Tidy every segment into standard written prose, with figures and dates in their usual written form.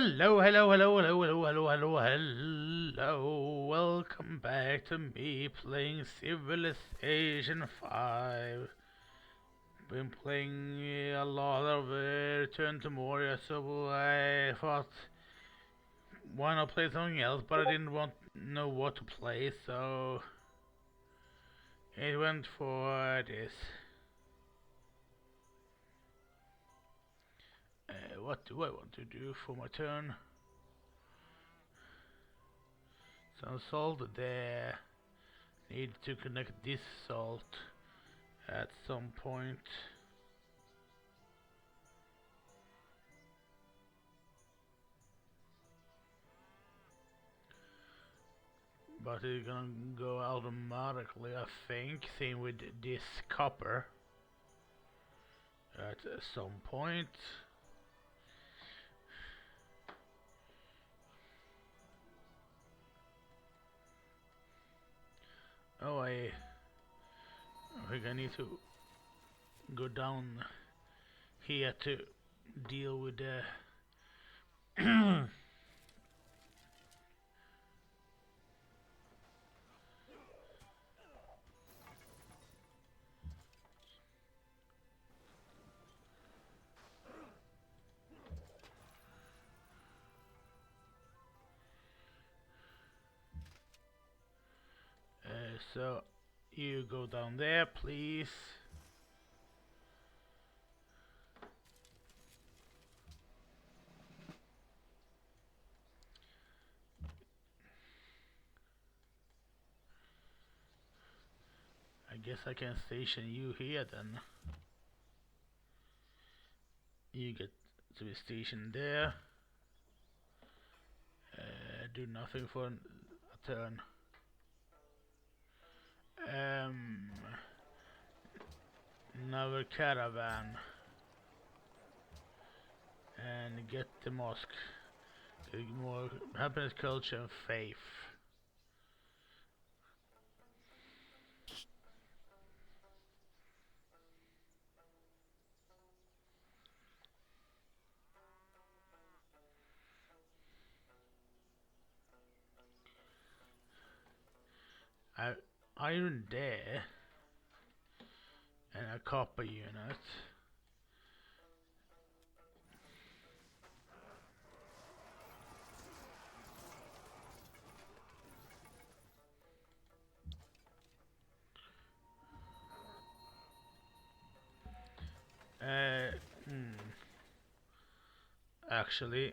Hello, hello, hello, hello, hello, hello, hello, hello. Welcome back to me playing Civilization 5. Been playing a lot of Return to Moria, so I thought why not play something else, but I didn't want know what to play, so it went for this. What do I want to do for my turn? Some salt there. Need to connect this salt at some point. But it's gonna go automatically, I think. Same with this copper at some point. Oh, I think I need to go down here to deal with the so you go down there, please. I guess I can station you here then. You get to be stationed there. Do nothing for a turn. Another caravan and get the mosque. More happiness, culture, and faith. Iron there and a copper unit. Uh, hmm. Actually,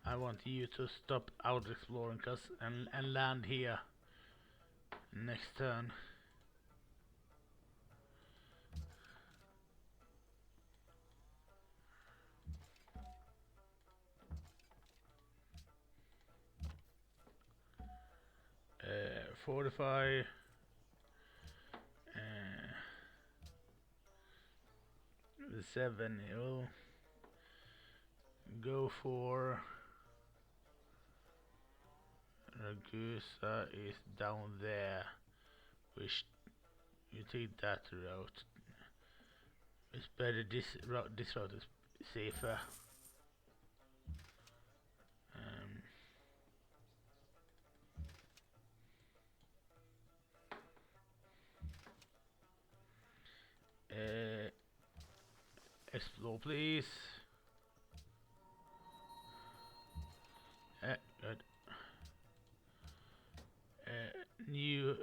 I want you to stop out exploring and land here next turn. Fortify. The 7 will go for Ragusa is down there. Which you take that route. It's better this route is safer. Um, uh, Explore, please. Good. New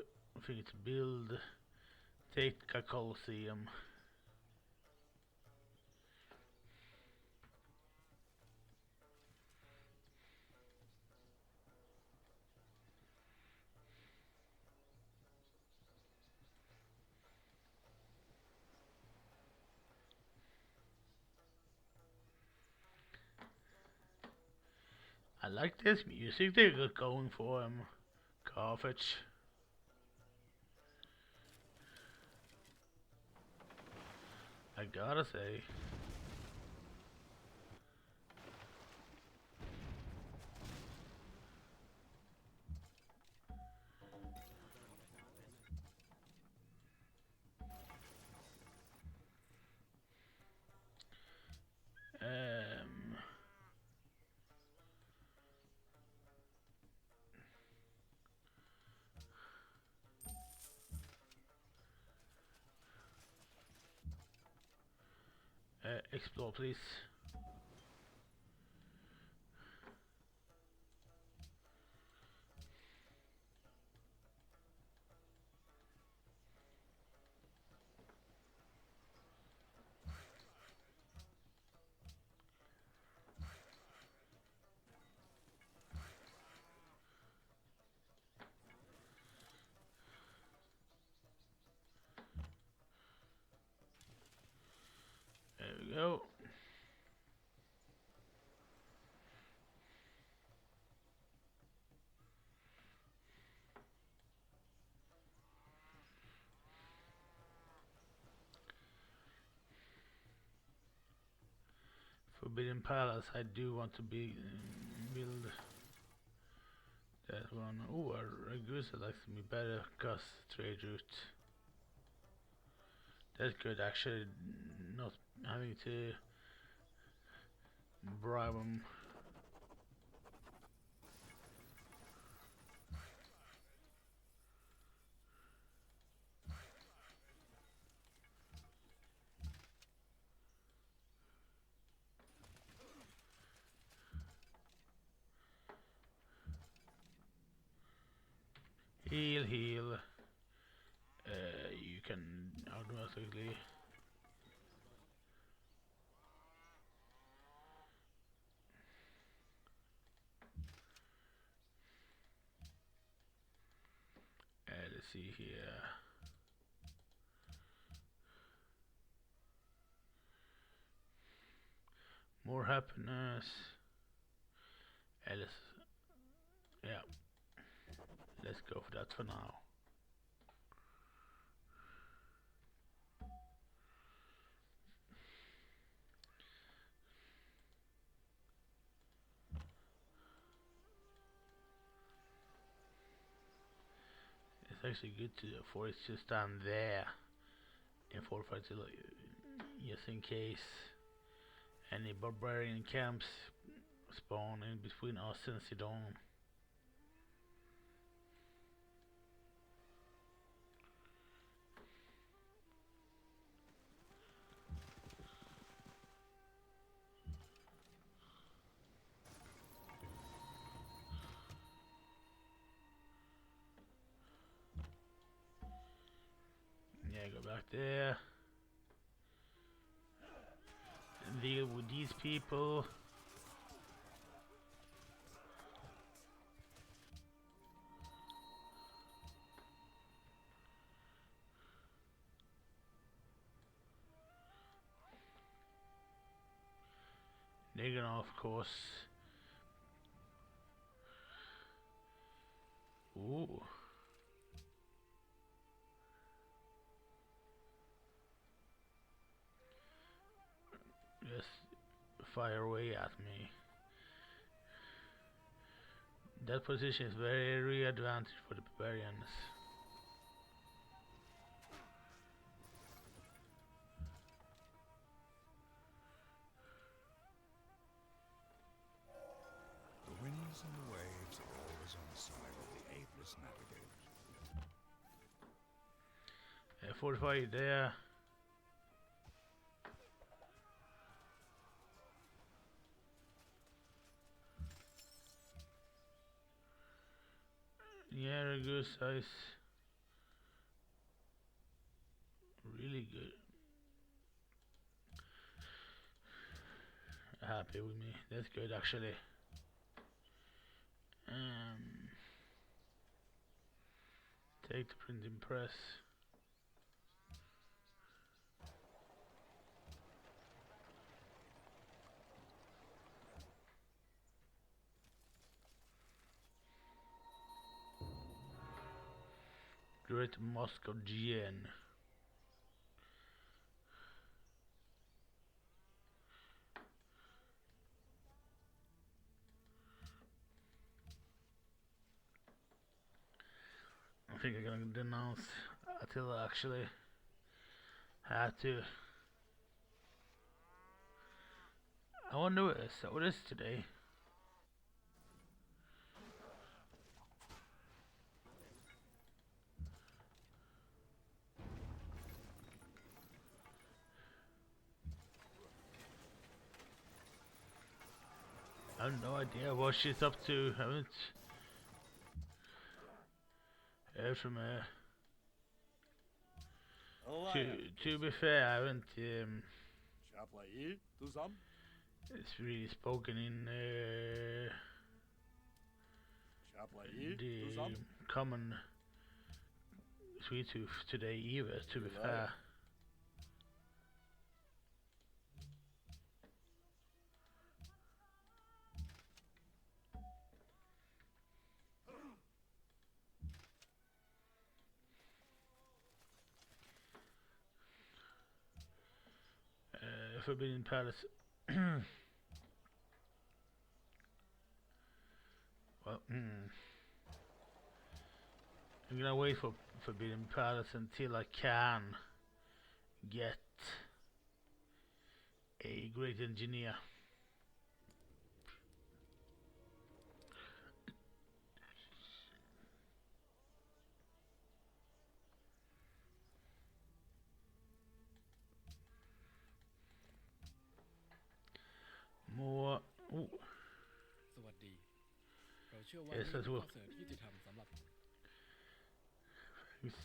thing to build. Take a Colosseum. I like this music they got going for him. Carthage. I gotta say. Um, Explore, please. There we go. Forbidden Palace. I do want to build that one. Oh, a goose likes me better. Cause trade route. That's good. Actually, not having to bribe them. Heal, heal. You can automatically. Let's see here. More happiness. Let's, yeah, let's go for that for now. It's actually good for it to stand there in fortified just in case any barbarian camps spawn in between us and Sidon. Yeah, go back there. Deal with these people. They're gonna, of course. Ooh. Just fire away at me. That position is very advantage for the barbarians. The winds and the waves are always on the side of the ablest navigators. Fortify there. Yeah, a good size. Really good. Happy with me. That's good actually. Take the printing press. Great Moscow GN. I think I'm gonna denounce Attila actually. Had to. I wonder what it is today. I have no idea what she's up to. I haven't heard from her. To be fair, I haven't it's really spoken in the common sweet tooth today either, to be fair. Forbidden Palace. Well, I'm gonna wait for Forbidden Palace until I can get a great engineer. More. Ooh. สวัสดี เราเชื่อว่า Yes, นี่ as คือ well. ข้อเสนอที่ยุติธรรมสำหรับ It's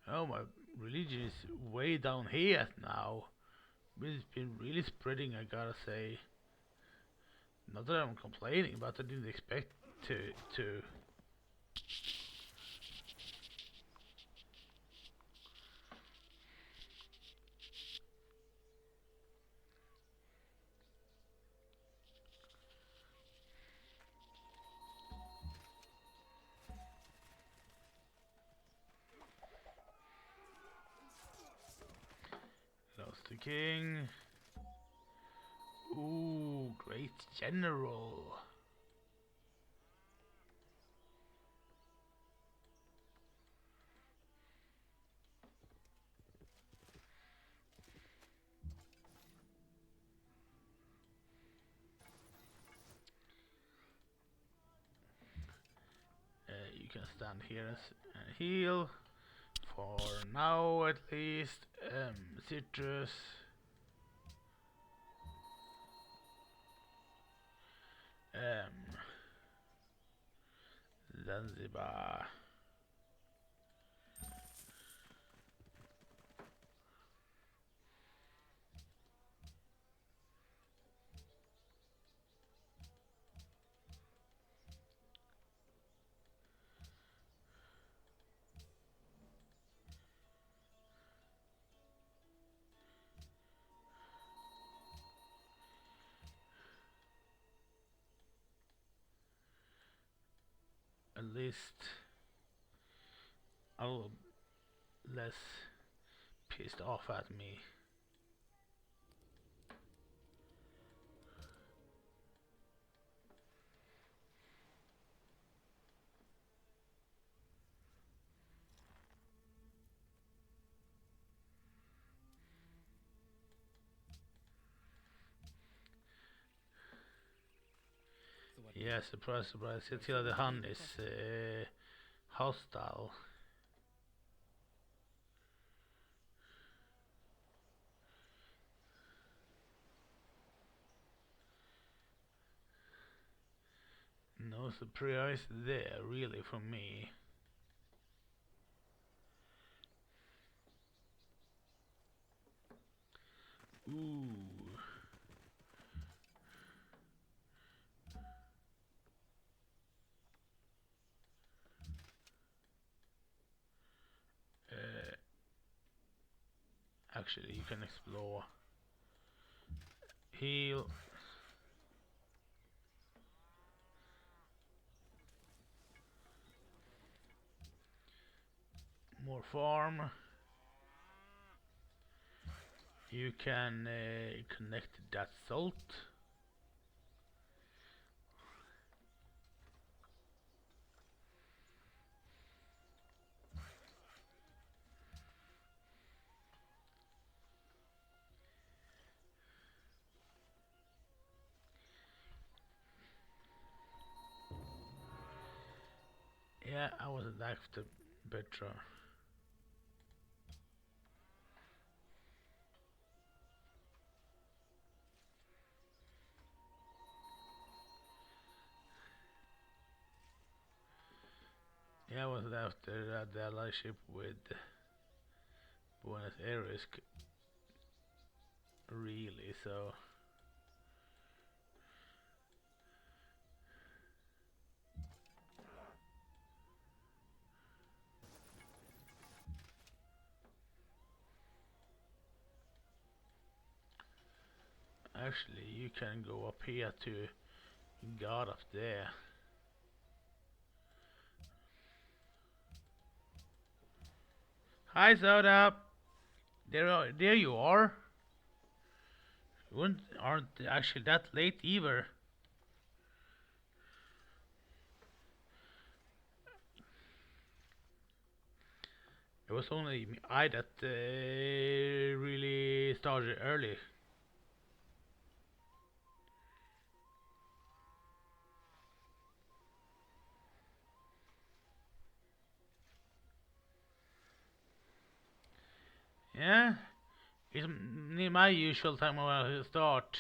oh, my religion is way down here now. It's been really spreading, I gotta say. Not that I'm complaining, but I didn't expect to. Lost the king. Ooh, great general. You can stand here and heal. For now, at least. Citrus. Zanzibar. At least a little less pissed off at me. Yeah, surprise, surprise. Attila the Hun is hostile. No surprise there, really, for me. Ooh. Actually, you can explore. Heal. More farm. You can connect that salt. Yeah, I wasn't after Petra. I was after that allyship with Buenos Aires, really. So actually, you can go up here to God up there. Hi, Soda. There you are. You aren't actually that late either. It was only I that really started early. Yeah, it's near my usual time when I start.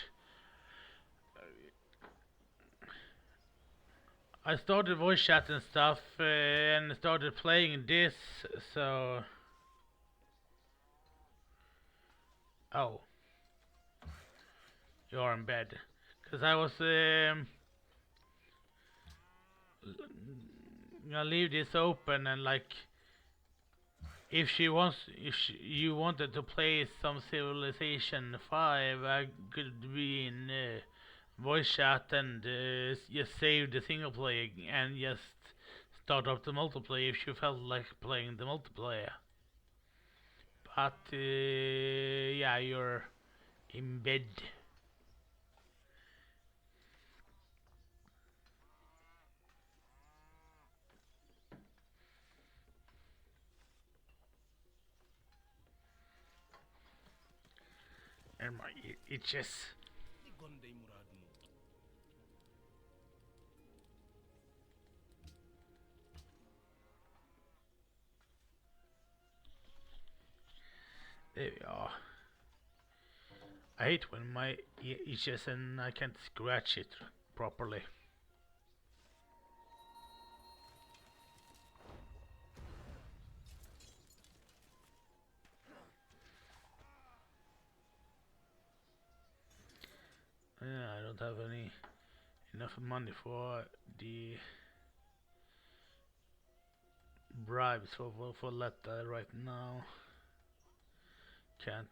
I started voice chat and stuff and started playing this, so. Oh, you're in bed. Because I was gonna leave this open and like. If you wanted to play some Civilization 5, I could be in voice chat and just save the single player and just start up the multiplayer if you felt like playing the multiplayer. But yeah, you're in bed. And my itches. There we are. I hate when my itches and I can't scratch it properly. Yeah, I don't have enough money for the bribes for Letta right now. Can't.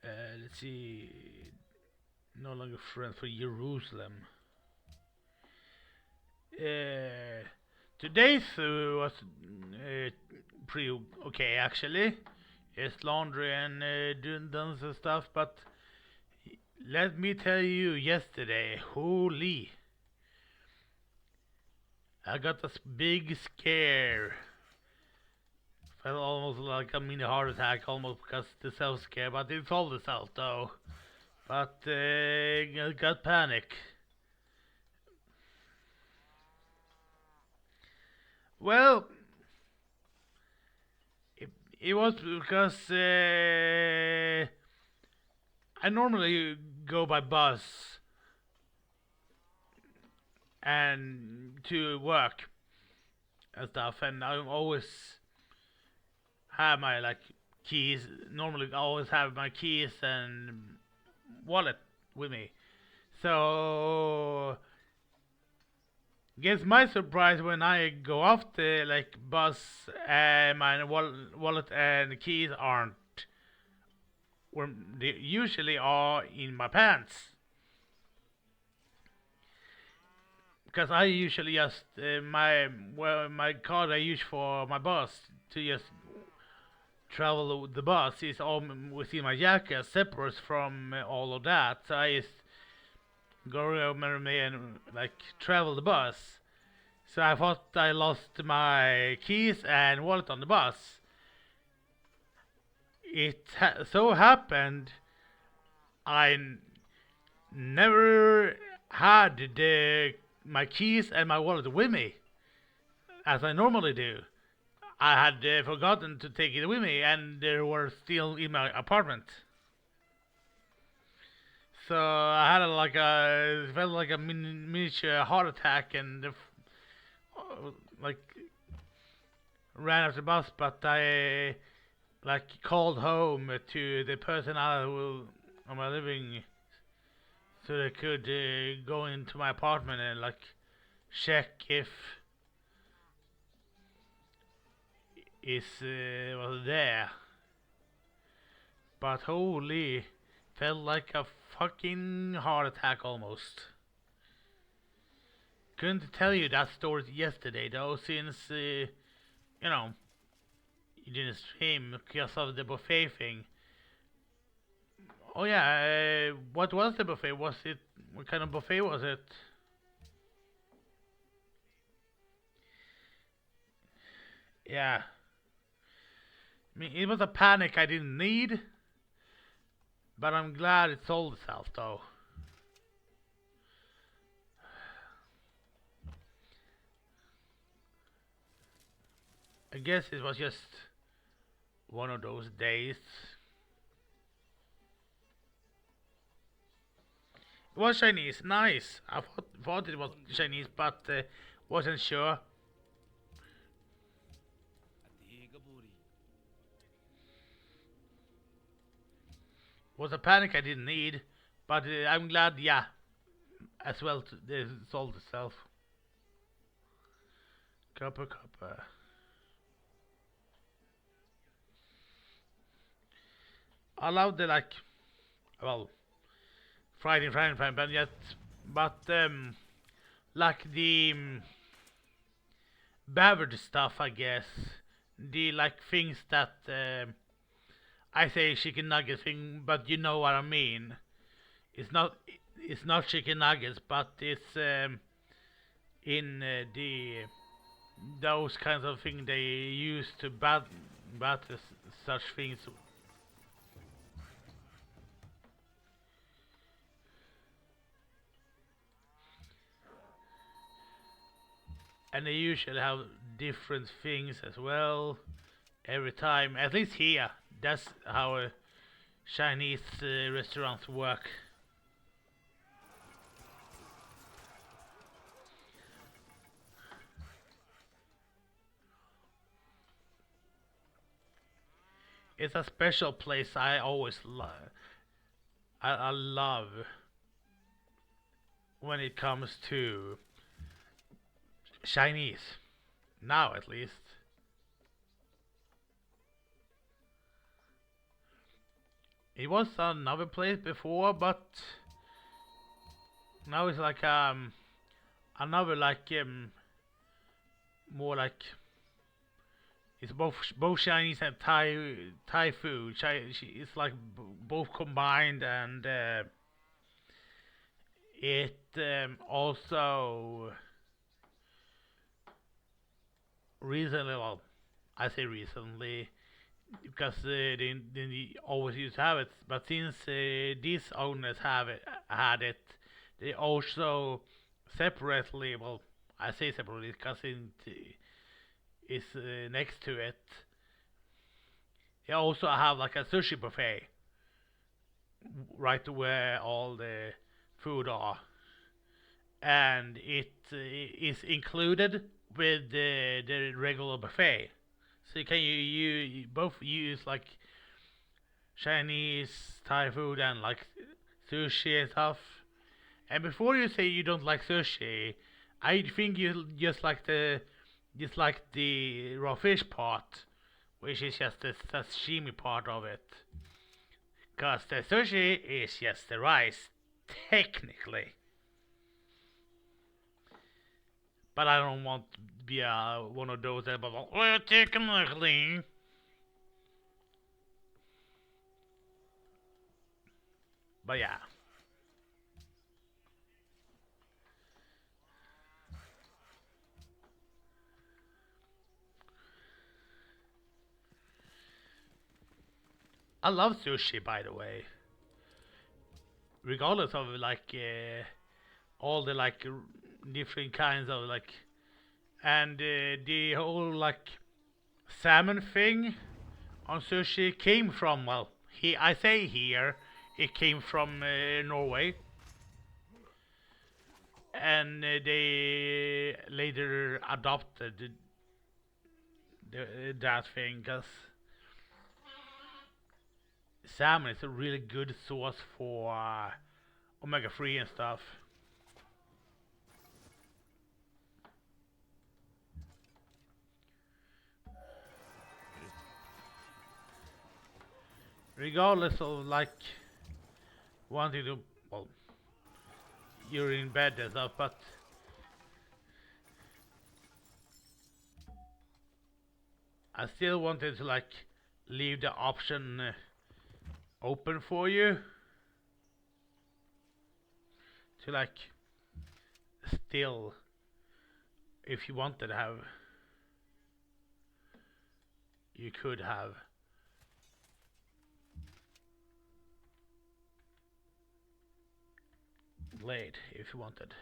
Let's see. No longer friends for Jerusalem. Today's was pretty okay actually. It's laundry and doing done some stuff, but let me tell you, yesterday, holy, I got this big scare. Felt almost like a mini heart attack, almost because the self scare, but it solved itself though. But got panic. Well, it was because I normally go by bus and to work and stuff, and I always have my like keys. Normally, I always have my keys and wallet with me. So, guess my surprise when I go off the like bus and my wallet and keys aren't where they usually are in my pants. Because I usually just my card I use for my bus to just travel with the bus is all within my jacket, separate from all of that. So I just go over me and like travel the bus. So I thought I lost my keys and wallet on the bus. It so happened I never had my keys and my wallet with me as I normally do. I had forgotten to take it with me, and they were still in my apartment. So I had it felt like a miniature heart attack, and like ran off the bus. But I like called home to the person who on my living, so they could go into my apartment and like check if is was there. But holy, felt like a fucking heart attack almost. Couldn't tell you that story yesterday though, since you know you didn't stream because of the buffet thing. Oh yeah, what was the buffet? Was it what kind of buffet was it? Yeah, I mean it was a panic I didn't need, but I'm glad it solved itself though. I guess it was just one of those days. It was Chinese, nice. I thought it was Chinese, but wasn't sure. Was a panic I didn't need, but I'm glad, yeah, as well it solved itself. Copper, copper. I love the like, well, Friday, but yet, but like the beverage stuff, I guess. The like things that I say chicken nugget thing, but you know what I mean. It's not chicken nuggets, but it's in the those kinds of things they use to batter such things. And they usually have different things as well every time. At least here, that's how Chinese restaurants work. It's a special place I always love. I love when it comes to Chinese. Now at least. It was another place before, but now it's like another like more like it's both Chinese and Thai food. It's like both combined, and it also recently. Well, I say recently because they always used to have it, but since these owners have it, had it, they also separately. Well, I say separately because is next to it. They also have like a sushi buffet right where all the food are, and it is included with the regular buffet. So you both use like Chinese, Thai food, and like sushi and stuff. And before you say you don't like sushi, I think you just like the raw fish part, which is just the sashimi part of it. Cause the sushi is just the rice, technically. But I don't want to be one of those that well, technically. But yeah, I love sushi by the way. Regardless of like all the like different kinds of like, and the whole like salmon thing on sushi came from, well, I say here, it came from Norway, and they later adopted that thing because salmon is a really good source for omega-3 and stuff. Regardless of like wanting to, well, you're in bed and stuff, but I still wanted to like leave the option open for you to like still, if you wanted to have, you could have. Blade if you wanted.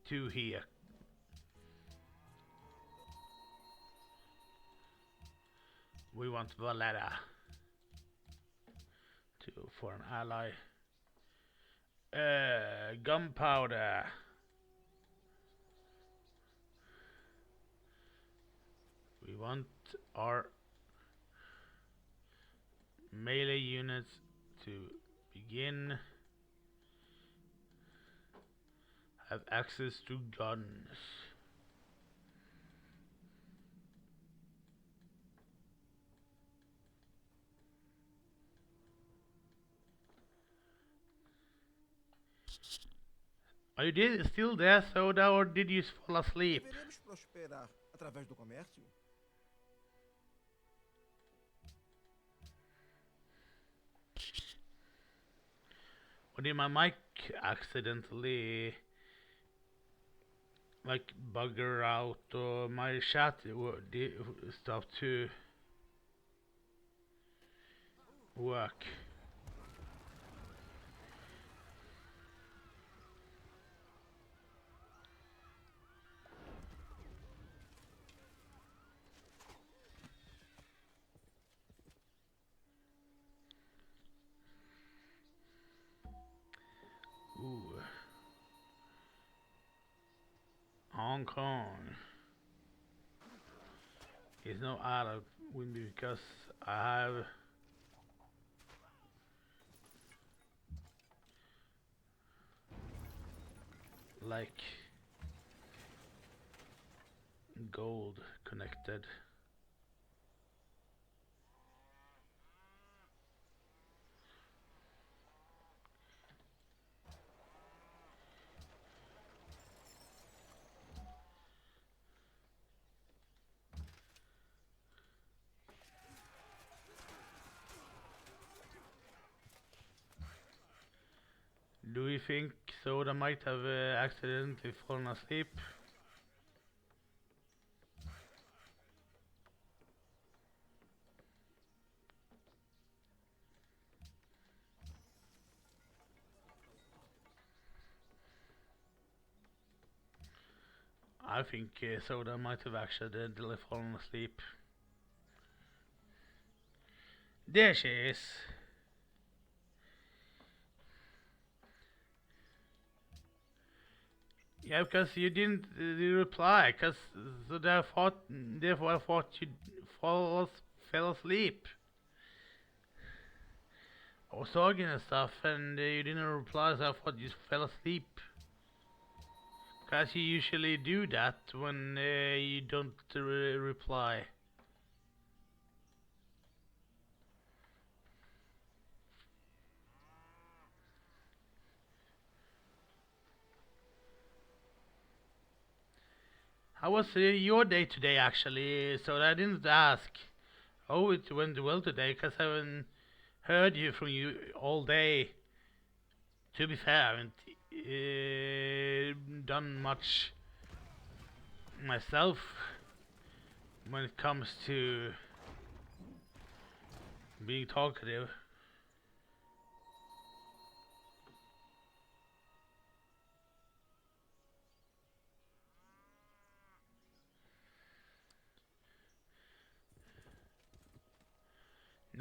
Two here. We want Valletta. Two for an ally. Gunpowder. We want our melee units to begin have access to guns. Are you still there, Soda, or did you fall asleep? Deveremos prosperar através do comércio? Or did my mic accidentally like bugger out, or my chat stuff to work? Ooh. Hong Kong is no out of window because I have like gold connected. Do you think Soda might have accidentally fallen asleep? I think Soda might have accidentally fallen asleep. There she is. Yeah, because you didn't reply, because so therefore I thought you fell asleep. I was talking and stuff, and you didn't reply, so I thought you fell asleep. Because you usually do that when you don't reply. How was your day today, actually? So I didn't ask. Oh, it went well today, because I haven't heard from you all day. To be fair, I haven't done much myself when it comes to being talkative.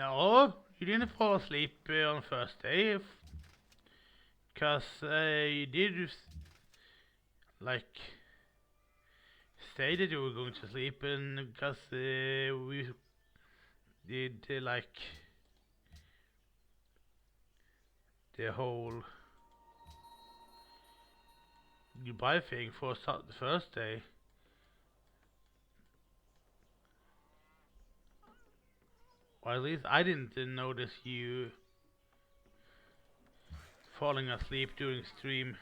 No, you didn't fall asleep on the first day. Because you did, like, say that you were going to sleep, and because we did, like, the whole goodbye thing for the first day. Or at least I didn't notice you falling asleep during stream.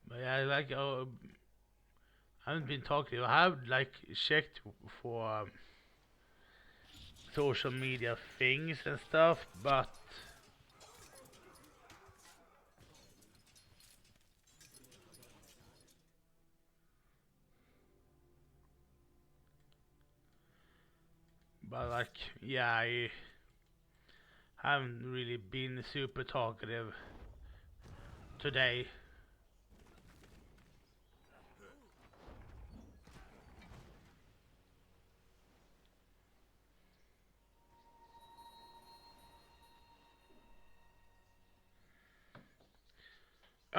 But yeah, like, I haven't been talking. I have like checked for social media things and stuff, but like, yeah, I haven't really been super talkative today.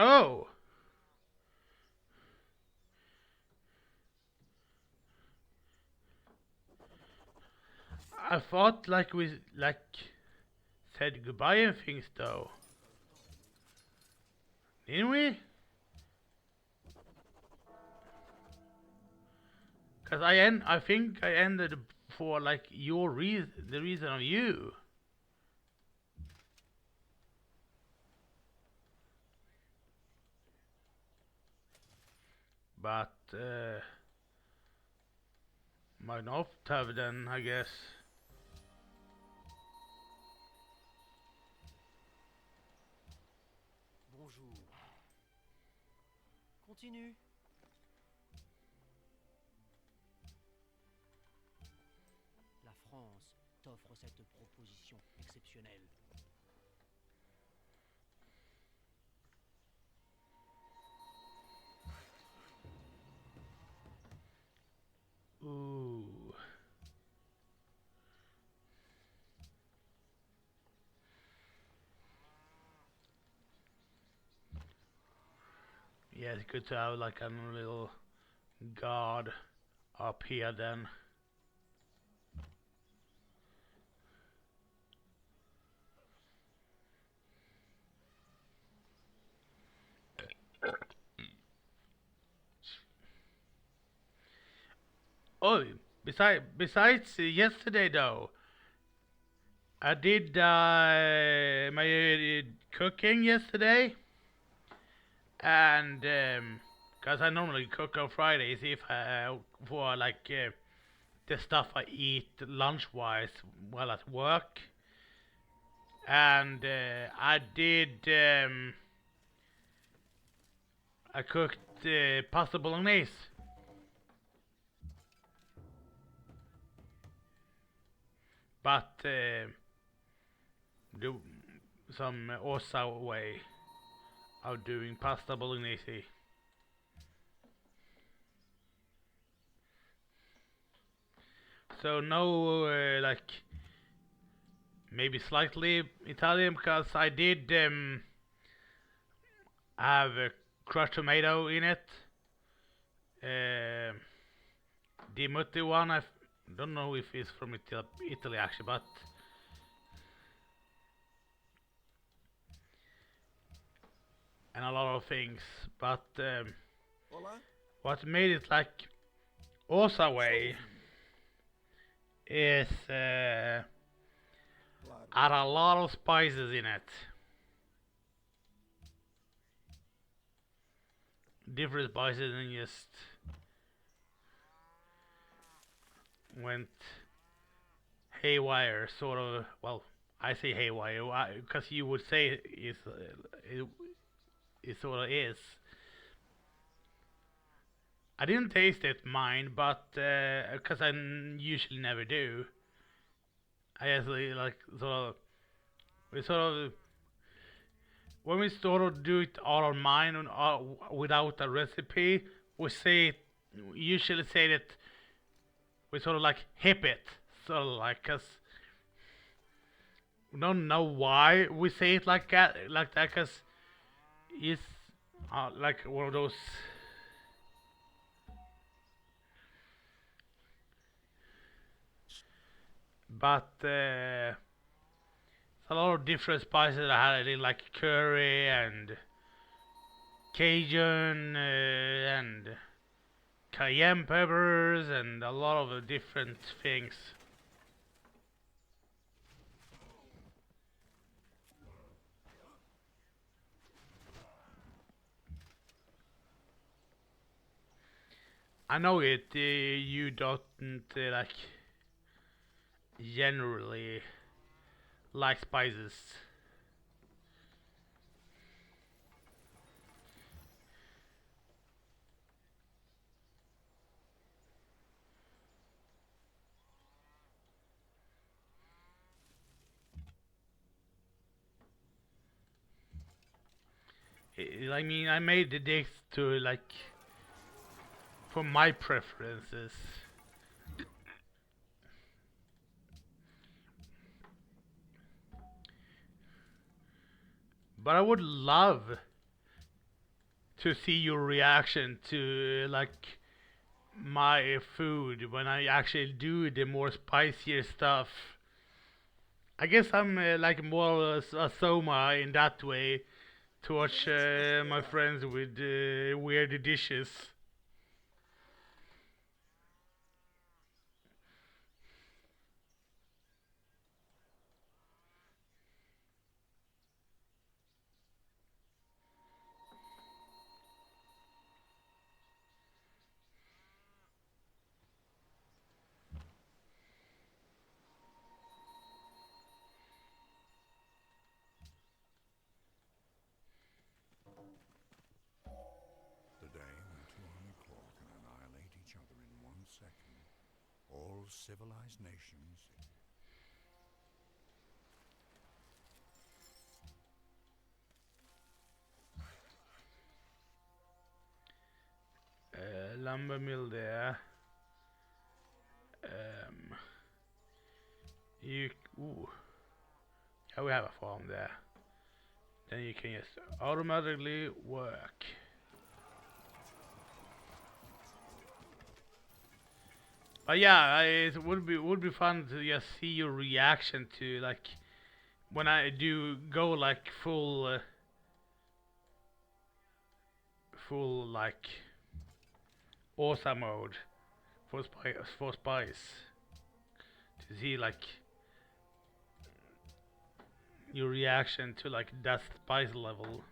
Oh, I thought like we like said goodbye and things though, didn't we? Cause I think I ended for like your reason, the reason of you. But might not have then, I guess. Bonjour. Continue. La France t'offre cette proposition exceptionnelle. Ooh. Yeah, it's good to have like a little guard up here then. Oh, besides yesterday though, I did my cooking yesterday, and cause I normally cook on Fridays if for like the stuff I eat lunch wise while at work, and I did I cooked pasta bolognese. But do some Osa way of doing pasta bolognese. So no, like maybe slightly Italian because I did have a crushed tomato in it. The Mutti one, don't know if it's from Italy actually, but and a lot of things. But Olá? what made it like Osa way is Claro. had a lot of spices in it. Different spices and just went haywire, sort of. Well, I say haywire because you would say it's it sort of is. I didn't taste it mine, but because I usually never do. I actually like sort of we sort of when we sort of do it all on mine and without a recipe, we say we usually say that we sort of like hip it, sort of like cause we don't know why we say it like that, cause it's like one of those. But a lot of different spices. I did like curry and Cajun and cayenne peppers and a lot of different things. I know it. You don't like generally like spices. I mean, I made the dish to like for my preferences. But I would love to see your reaction to like my food when I actually do the more spicier stuff. I guess I'm like more a soma in that way to watch my friends with weird dishes. The day when two army corps can annihilate each other in 1 second. All civilized nations. Lumber mill there. Um, you ooh, yeah, we have a farm there. Then you can just automatically work. But yeah, it would be fun to just see your reaction to like when I do go like full like awesome mode for spice to see like your reaction to like that spice level.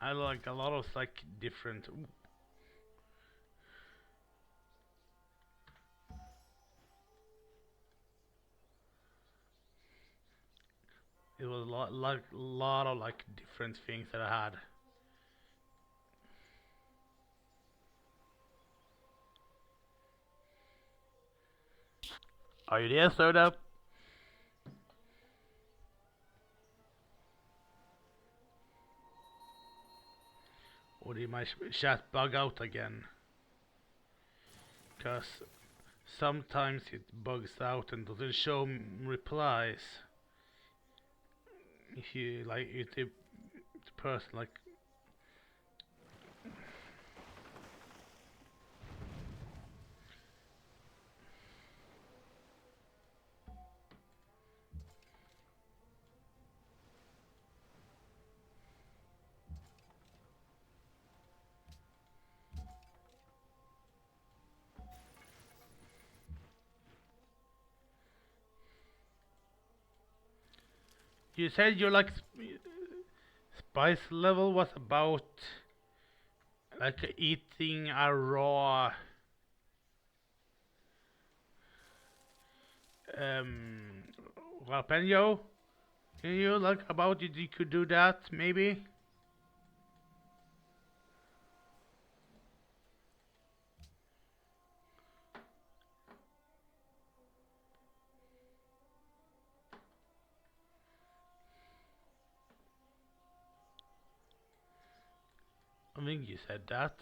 I like a lot of like different. Ooh, it was lot of like different things that I had. Are you there, Soda? Or did my chat bug out again? Cause sometimes it bugs out and doesn't show replies. If you like, if the person like, you said your like spice level was about like eating a raw um jalapeno. Can you like about it? You could do that maybe. I think you said that.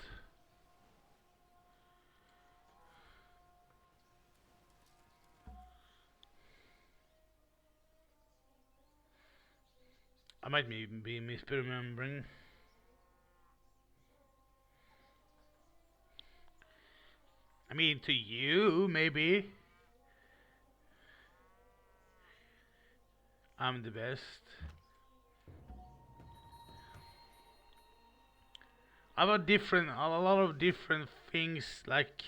I might be misremembering. I mean, to you, maybe. I'm the best. I have a lot of different things, like,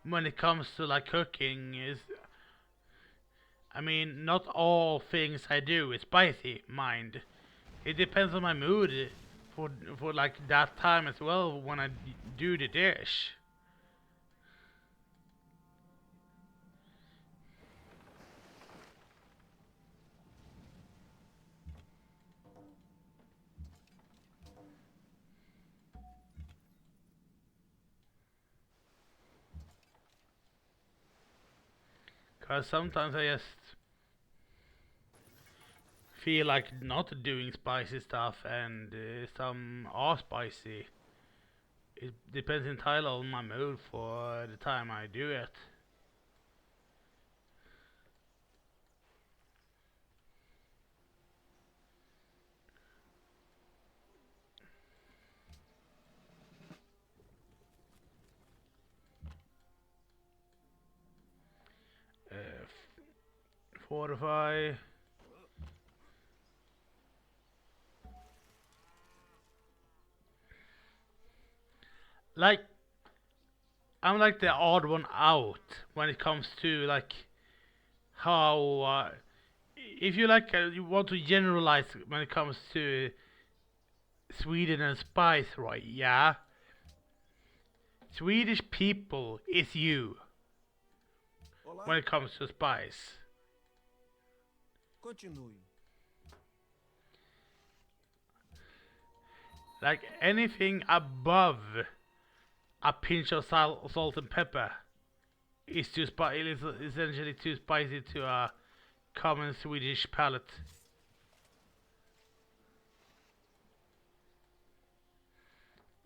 when it comes to, like, cooking, is, I mean, not all things I do is spicy, mind. It depends on my mood for like, that time as well when I do the dish. Cause sometimes I just feel like not doing spicy stuff, and some are spicy. It depends entirely on my mood for the time I do it. Fortify. Like, I'm like the odd one out when it comes to like how if you like you want to generalize when it comes to Sweden and spice, right? Yeah, Swedish people is you Olá, when it comes to spice. continue. Like anything above a pinch of salt and pepper is too spicy. It is essentially too spicy to a common Swedish palate.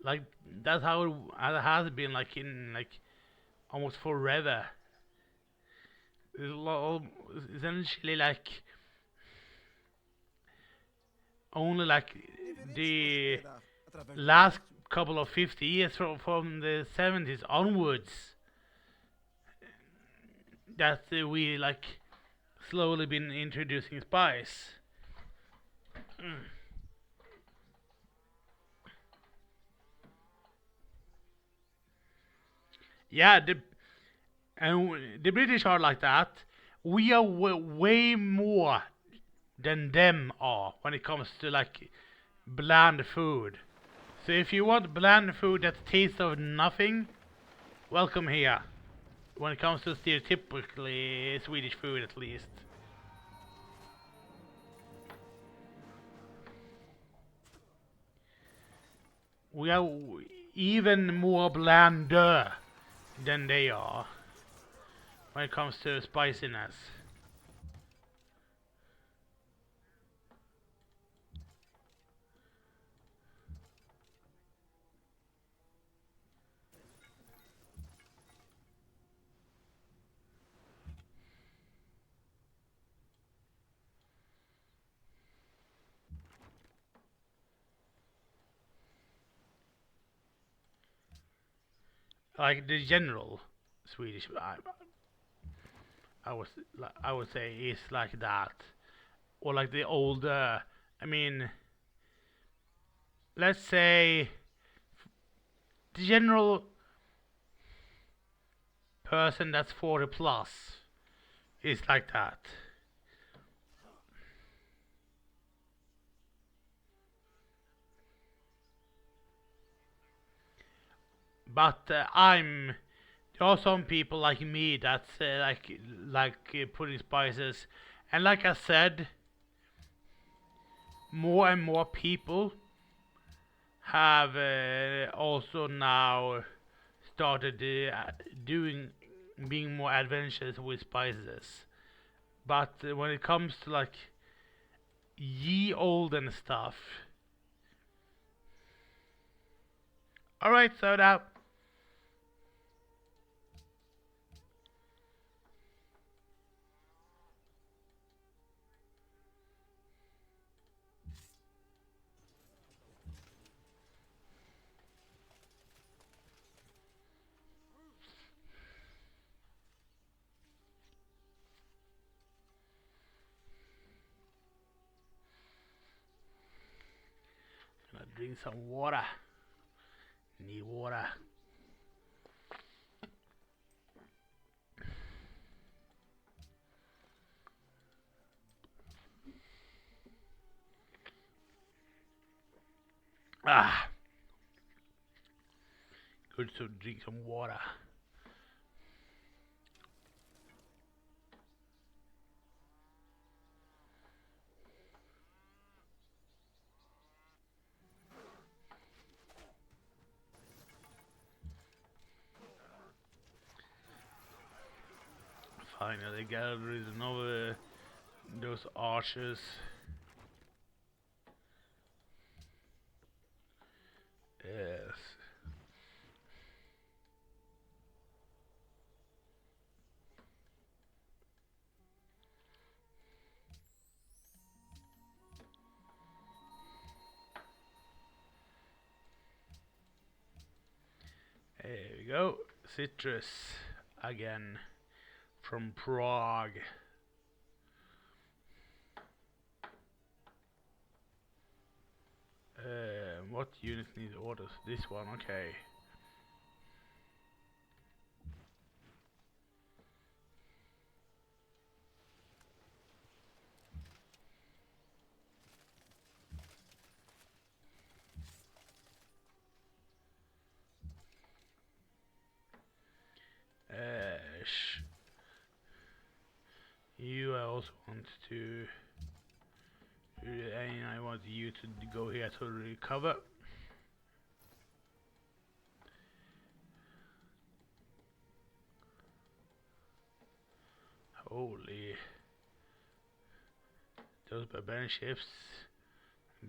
Like that's how it has been like in like almost forever. Essentially like only like Deveria the prosperar através do last comércio? couple of 50 years from the 70s onwards that we like slowly been introducing spice. Yeah, and the British are like that. We are way more than them are when it comes to like bland food. So if you want bland food that tastes of nothing, welcome here. When it comes to stereotypically Swedish food, at least. We are even more blander than they are when it comes to spiciness. Like the general Swedish, I was I would say is like that, or like the older. I mean, let's say the general person that's 40 plus is like that. But there are some people like me that's putting spices, and like I said, more and more people have also now started being more adventurous with spices. But when it comes to like ye olden stuff, all right, soda. Gonna drink some water. Need water. Ah, good to drink some water. Finally got rid of those archers. Yes. There we go. Citrus again from Prague. What unit needs orders? This one, okay. You I also want to, and I want you to go here to recover. Holy, those barbarian ships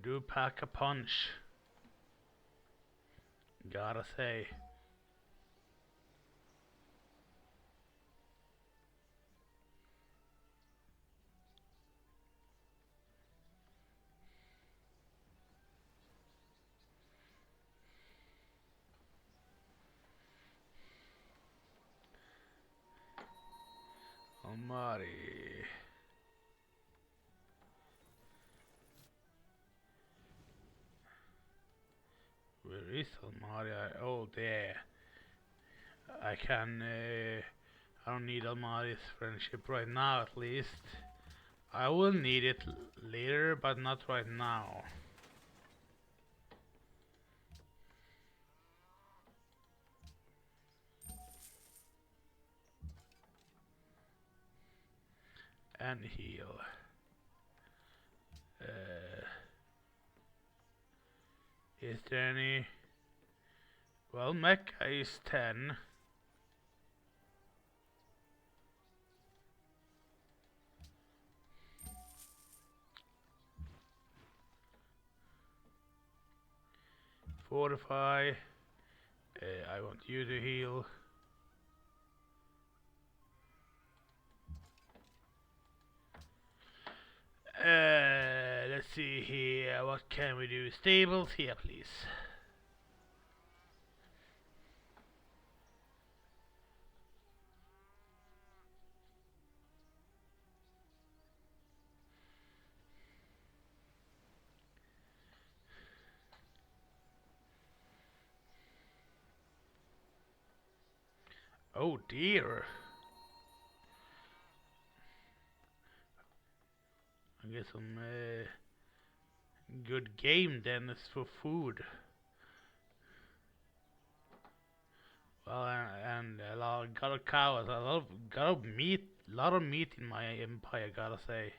do pack a punch. Gotta say. Almighty. Where is Almighty? Oh, there. I can. I don't need Almighty's friendship right now, at least. I will need it later, but not right now. And heal. Is there any? Well, Mecha is 10. Fortify. I want you to heal. Let's see here. What can we do? Stables here, please. Oh dear. I get some good game then. It's for food. Well, and a lot, got a cow, got a meat, lot of meat in my empire, gotta say.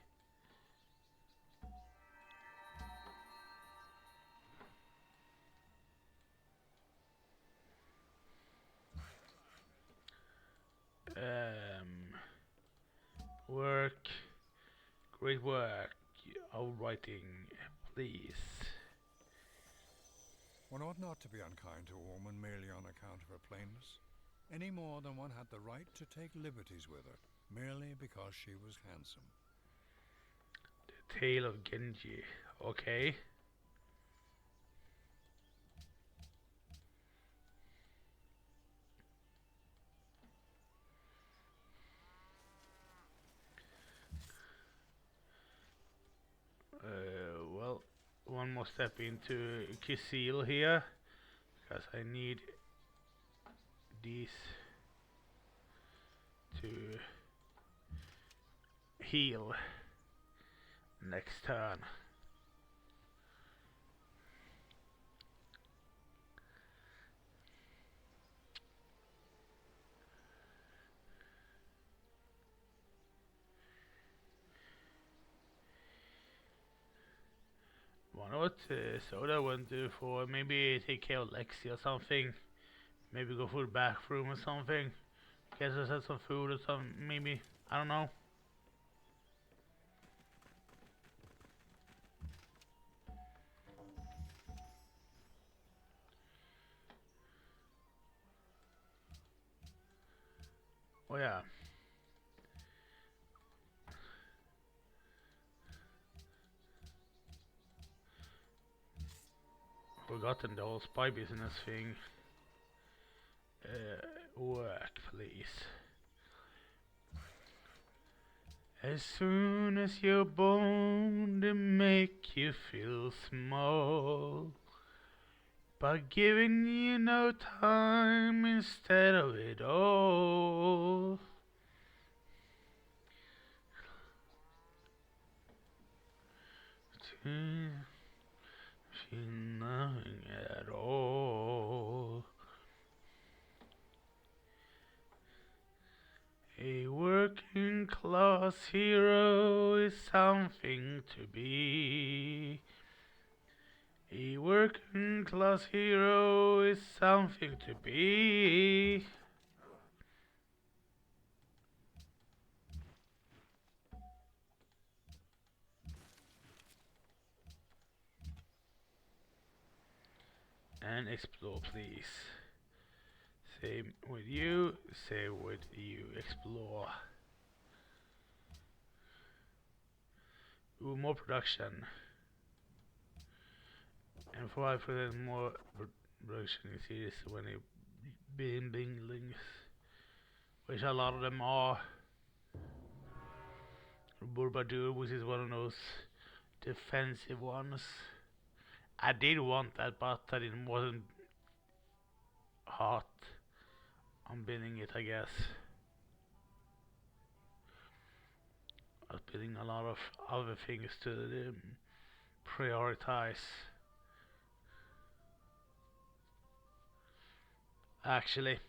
Um, work, great work, writing, please. One ought not to be unkind to a woman merely on account of her plainness, any more than one had the right to take liberties with her, merely because she was handsome. The Tale of Genji, okay. Well, one more step into Kisil here, because I need these to heal next turn. Why not? Soda went for maybe take care of Lexi or something. Maybe go for the bathroom or something. Guess I had some food or something. Maybe, I don't know. Oh yeah. Forgotten the whole spy business thing. Work, please. As soon as you're born, they make you feel small. By giving you no time instead of it all. To feel nothing at all. A working class hero is something to be. A working class hero is something to be. And explore, please. Same with you, same with you. Explore. Ooh, more production. And 5% more production in series when it links, which a lot of them are. Bourbadou, which is one of those defensive ones. I did want that, but I wasn't hot on building it, I guess. I was building a lot of other things to prioritize. Actually,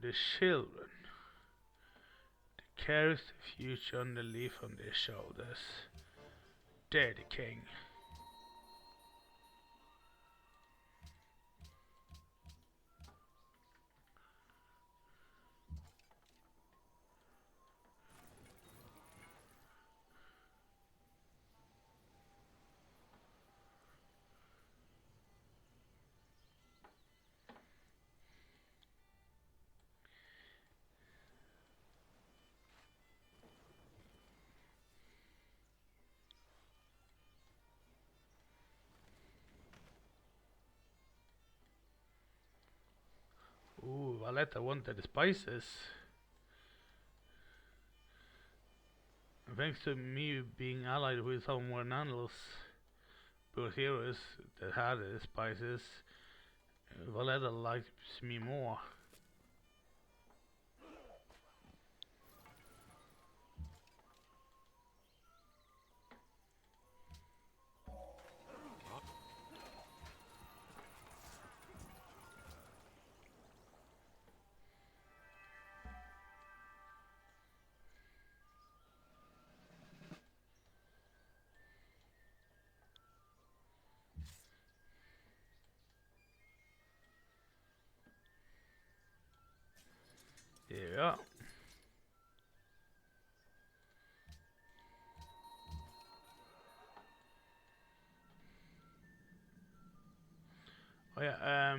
the children carries the future on the leaf on their shoulders. They're the king. Ooh, Valletta wanted the spices. thanks to me being allied with some more nonetheless both heroes that had spices, Valletta likes me more. Yeah. Oh yeah,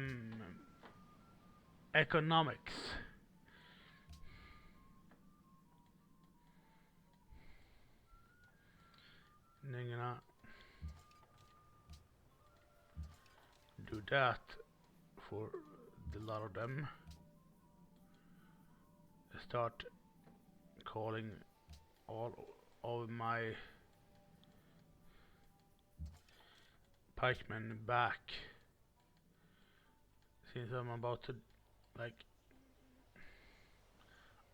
economics. And then gonna do that for the lot of them. Start calling all of my pikemen back, since I'm about to like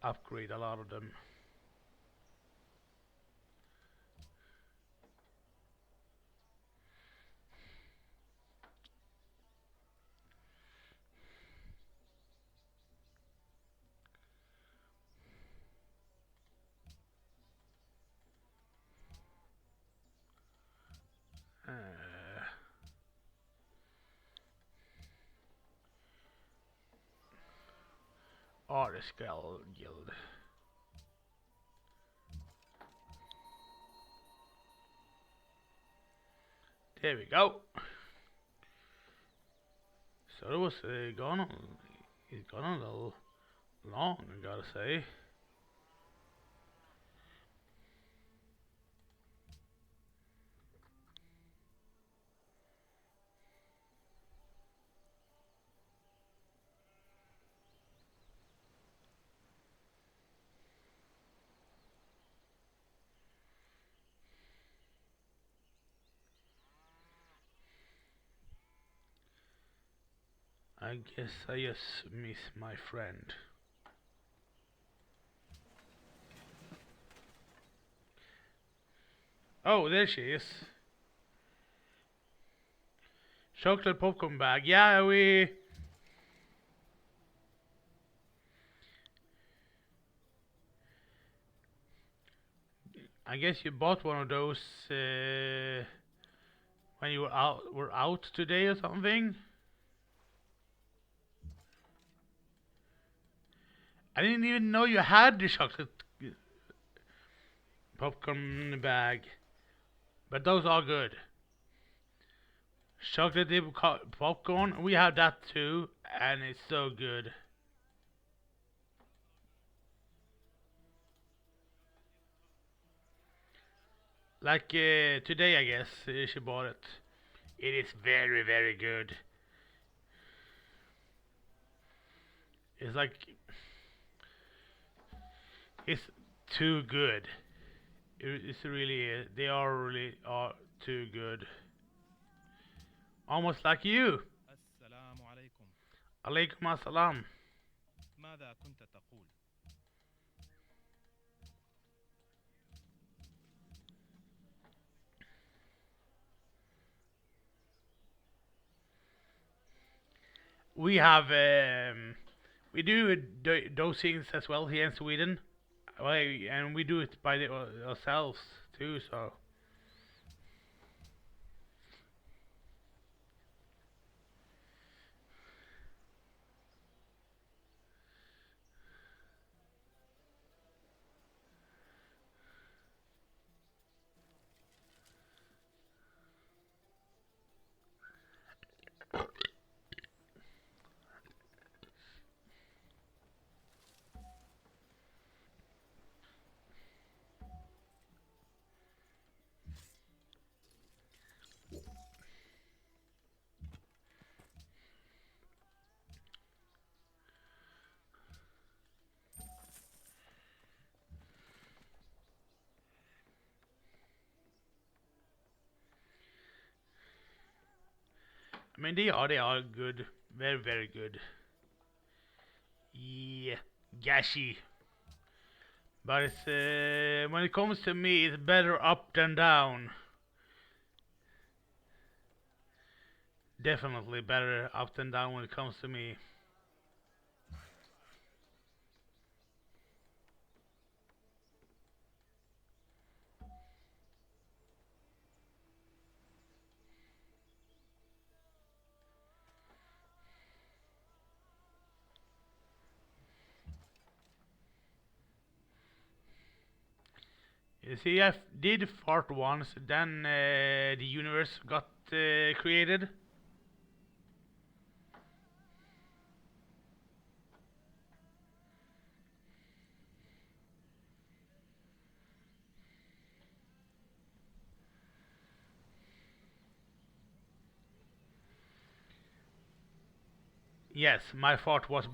upgrade a lot of them. Uh, Artist Guild. There we go. So it was gone on. It's gone on a little long, I gotta say. I guess I just miss my friend. Oh, there she is. Chocolate popcorn bag. Yeah, I guess you bought one of those when you were out today or something. I didn't even know you had the chocolate popcorn bag, but those are good. Chocolate dip popcorn, we have that too, and it's so good. Like today, I guess she bought it. It is very, very good. It's like it's too good. It's really they are really are too good. Almost like you. السلام عليكم. Alaikum assalam. ماذا كنت تقول؟ We have we do those things as well here in Sweden. And we do it by ourselves too. So I mean, they are good. Very, very good. Yeah, gashi. But it's, when it comes to me, it's better up than down. Definitely better up than down when it comes to me. You see, I did fart once, then the universe got created. Yes, my fart was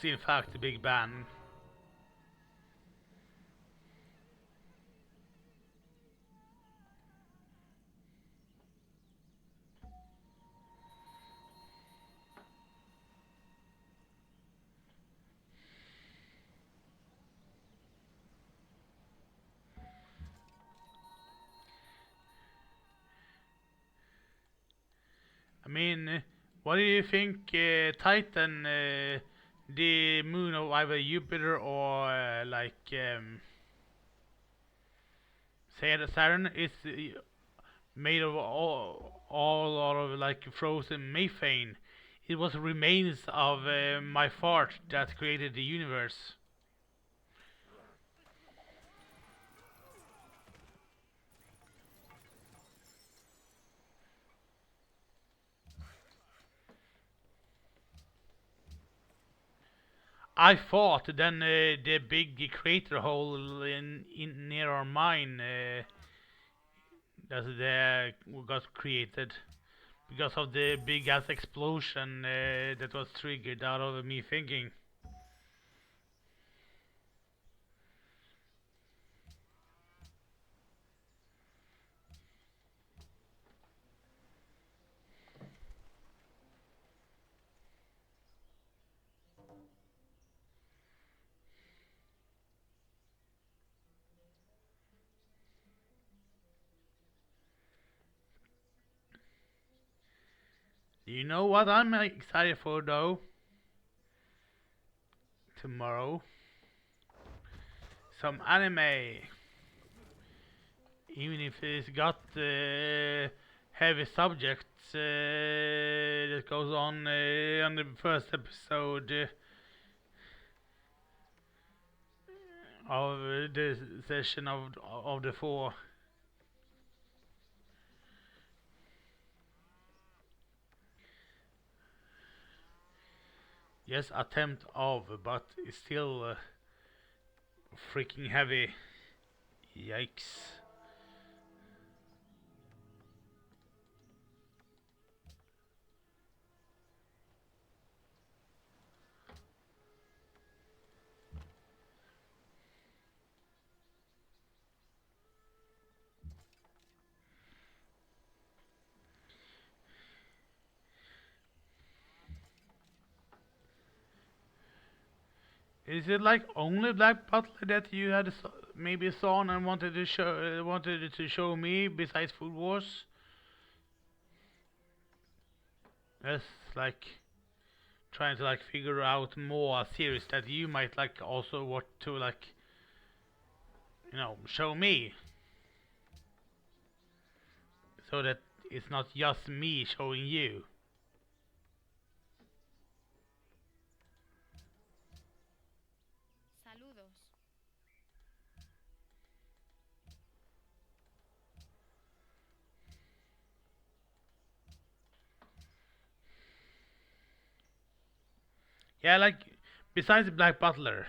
in fact the Big Bang. I mean, what do you think, Titan, the moon of either Jupiter or say Saturn, is made of all out of like frozen methane? It was remains of my fart that created the universe. I thought then the big crater hole in near our mine that got created because of the big ass explosion that was triggered out of me thinking. You know what I'm excited for though? Tomorrow, some anime. Even if it's got heavy subjects that goes on the first episode of the session of the four. Yes, attempt of, but it's still freaking heavy. Yikes. Is it like only Black Butler that you had maybe saw and wanted to show me besides Food Wars? Yes, like trying to like figure out more series that you might like also want to like show me so that it's not just me showing you. Saludos. Yeah, like besides Black Butler,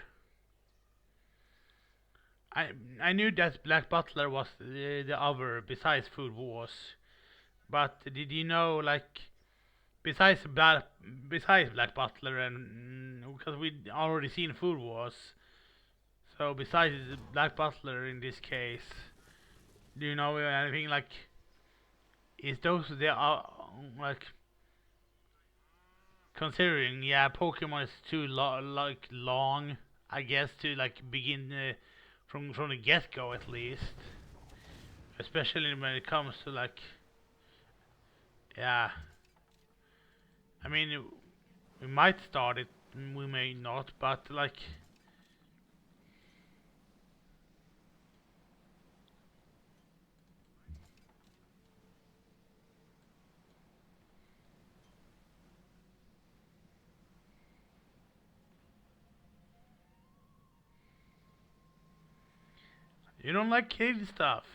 I I knew that Black Butler was the other besides Food Wars, but did you know like besides Black Butler and because we already seen Food Wars, so besides Black Butler in this case, do you know anything like is those the like considering, yeah, Pokemon is too long, I guess, to like begin from the get go at least. Especially when it comes to like, yeah. I mean, we might start it, we may not, but like. You don't like kid stuff.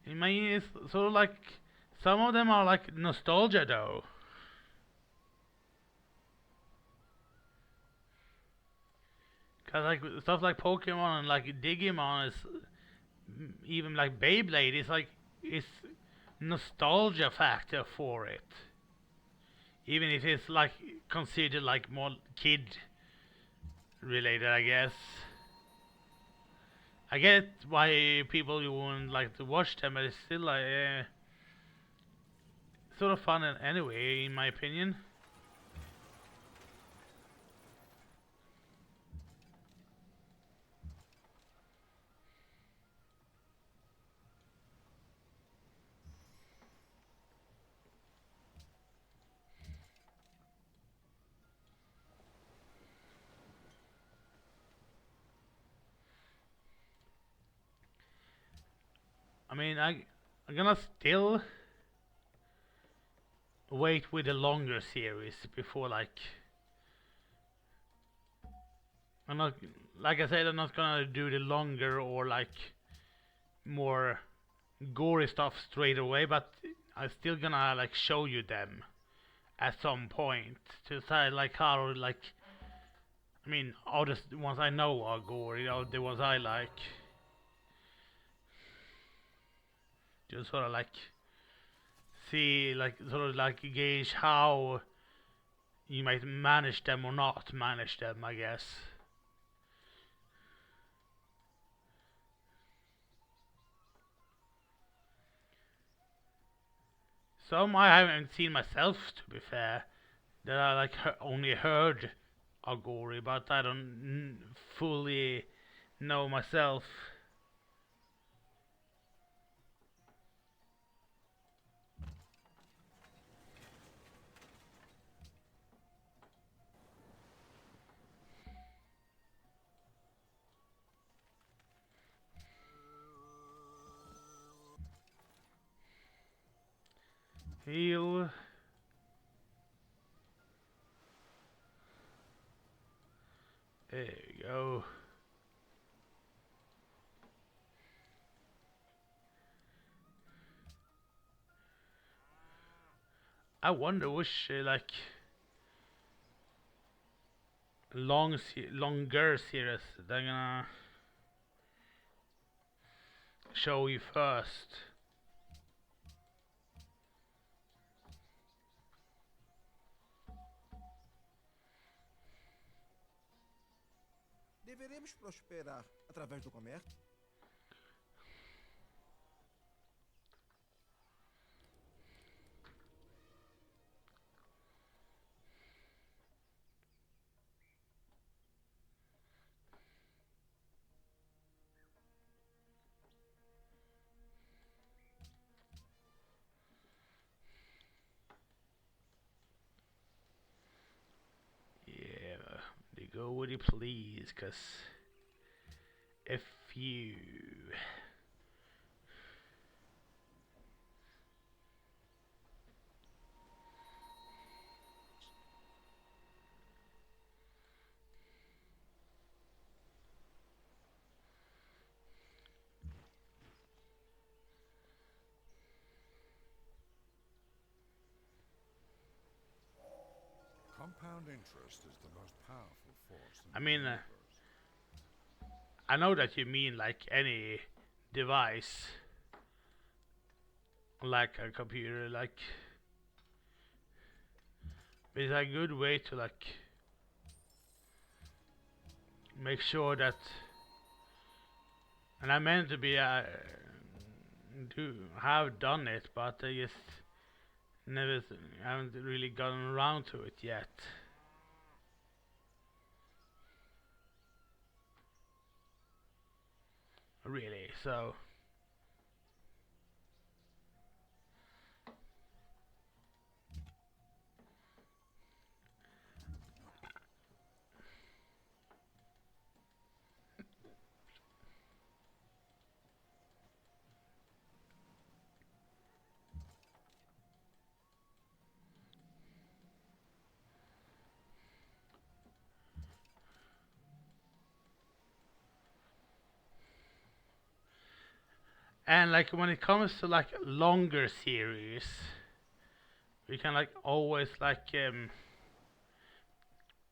I mean, it's sort of like some of them are like nostalgia though. Cause like stuff like Pokemon and like Digimon is even like Beyblade is like it's nostalgia factor for it. Even if it's like considered like more kid related, I guess. I get why people wouldn't like to watch them, but it's still like sort of fun anyway, in my opinion. I mean, I'm gonna still wait with the longer series before like I'm not like I said I'm not gonna do the longer or like more gory stuff straight away, but I'm still gonna like show you them at some point to say like how like I mean all the ones I know are gory, all the ones I like. Just sort of like see like sort of like gauge how you might manage them or not manage them, I guess. Some I haven't seen myself, to be fair, that I like only heard are gory, but I don't fully know myself. Heal. There you go. I wonder which like longer series they're gonna show you first. Deveremos prosperar através do comércio? Yeah, they go with you please, cause if you Compound interest is the most powerful force in I the mean, universe. I know that you mean like any device, like a computer, like it's a good way to like make sure that, and I meant to be to have done it, but I just Never, I haven't really gotten around to it yet. Really, so. And like when it comes to like longer series, we can like always like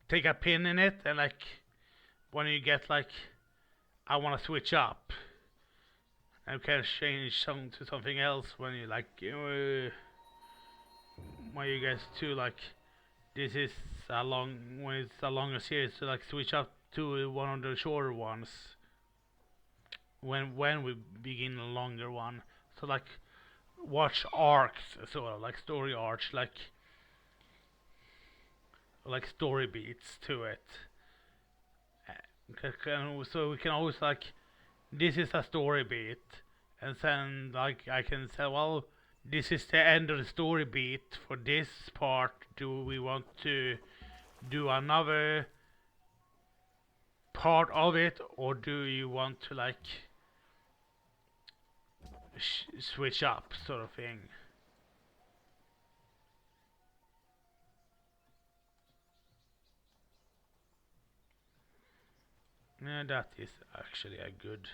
take a pin in it, and like when you get like I want to switch up, and can change some to something else when you like when you get to like this is a long when it's a longer series to like switch up to one of the shorter ones when we begin a longer one. So like watch arcs, sort of like story arcs, like story beats to it. So we can always like this is a story beat, and then like I can say, well, this is the end of the story beat for this part. Do we want to do another part of it, or do you want to like switch up, sort of thing? Yeah, that is actually a good.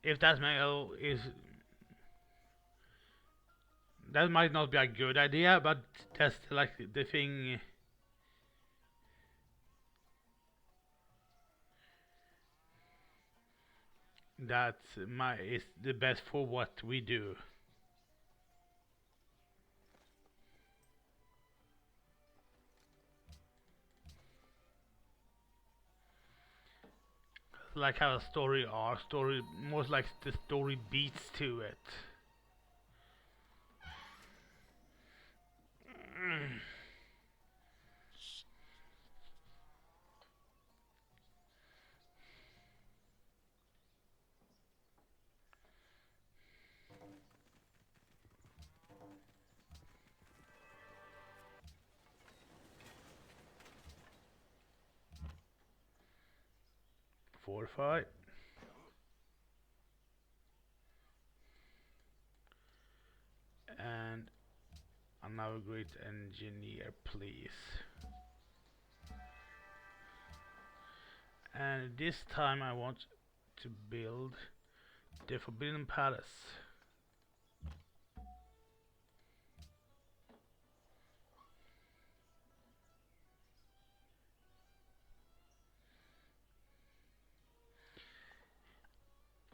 If that is that might not be a good idea, but that's like the thing. That my is the best for what we do. Like how a story or story most like the story beats to it. 4 or 5. And another great engineer, please. And this time I want to build the Forbidden Palace.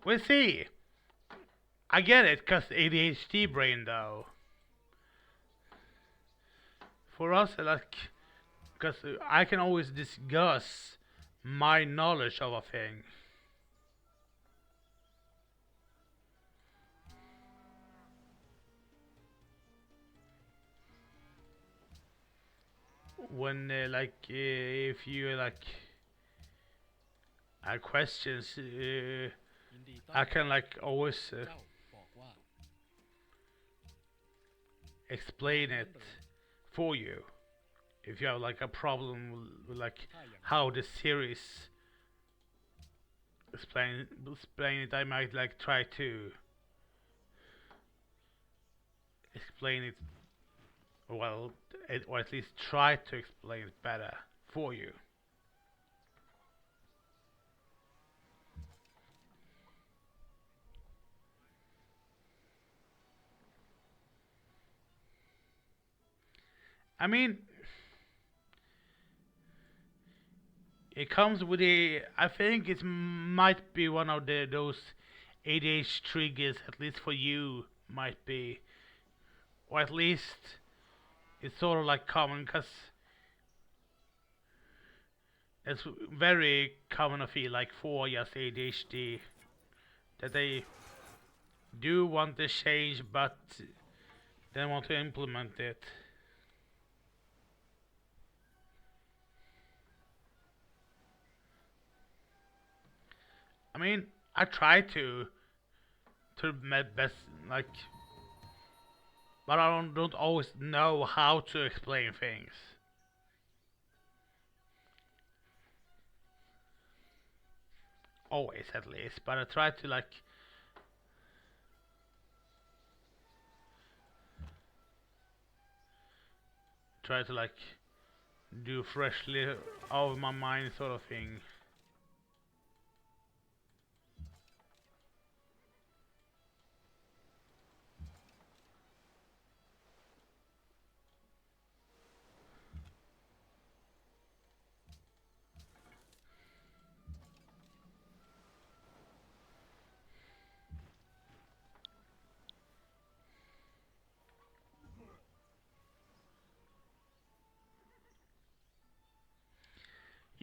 We'll see. I get it, cause ADHD brain though. For us, like, cause I can always discuss my knowledge of a thing. When if you like have questions, ยินดีต้อน I รับ can like always เจ้าบอกว่า explain it for you. If you have like a problem with like ถ้าอย่าง how the series explain it, I might like try to explain it well, or at least try to explain it better for you. I mean, it comes with a. I think it might be one of those ADHD triggers, at least for you, might be, or at least it's sort of like common, cause it's very common to feel like for just ADHD that they do want to change, but they want to implement it. I mean, I try to my best, like, but I don't always know how to explain things. Always, at least, but I try to like do freshly out of my mind sort of thing.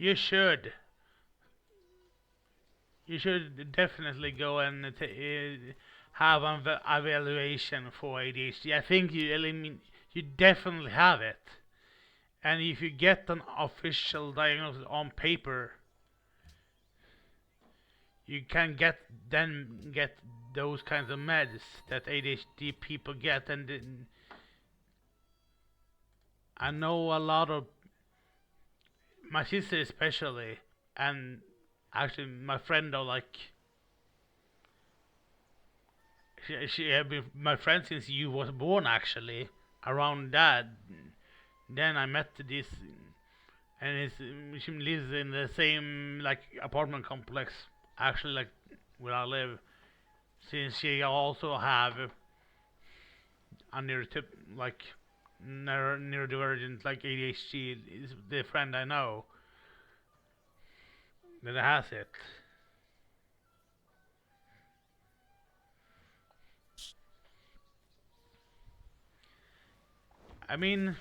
You should. You should definitely go and have an evaluation for ADHD. I think you definitely have it. And if you get an official diagnosis on paper, you can get those kinds of meds that ADHD people get. And I know a lot of my sister especially, and actually my friend are like she have been my friend since you was born actually around that. Then I met this, and she lives in the same like apartment complex actually like where I live. Since she also have a like neurodivergent like ADHD is the friend I know that has it. I mean,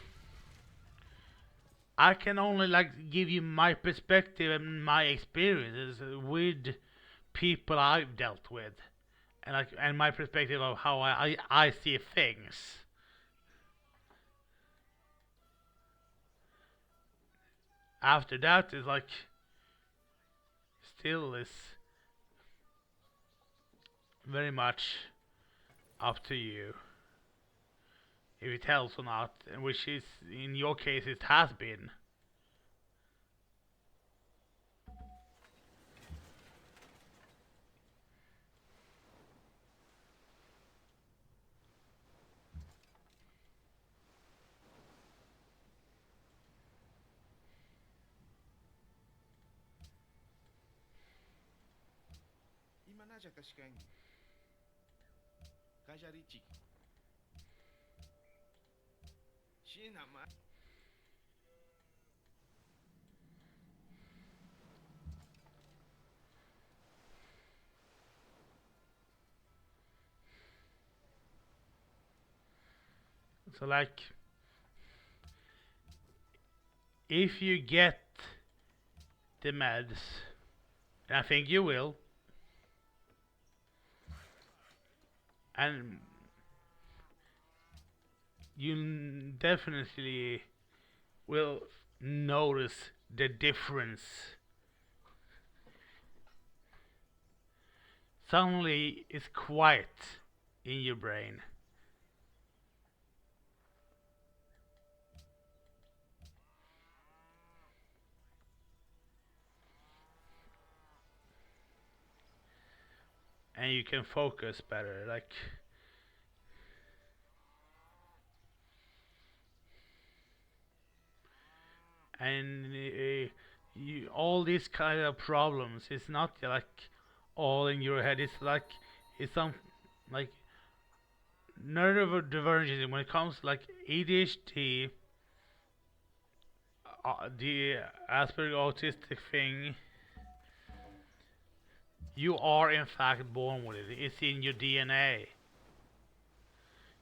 I can only like give you my perspective and my experiences with people I've dealt with, and like and my perspective of how I see things. After that is like still is very much up to you if it helps or not, which is in your case it has been. 今なじゃ確かにガジャリチシナマ So like if you get the meds, and I think you will, and you definitely will notice the difference. Suddenly it's quiet in your brain. And you can focus better, like and you, all these kind of problems, it's not like all in your head. It's like it's some like neurodivergence when it comes to like ADHD the Asperger autistic thing, you are in fact born with it. It's in your DNA.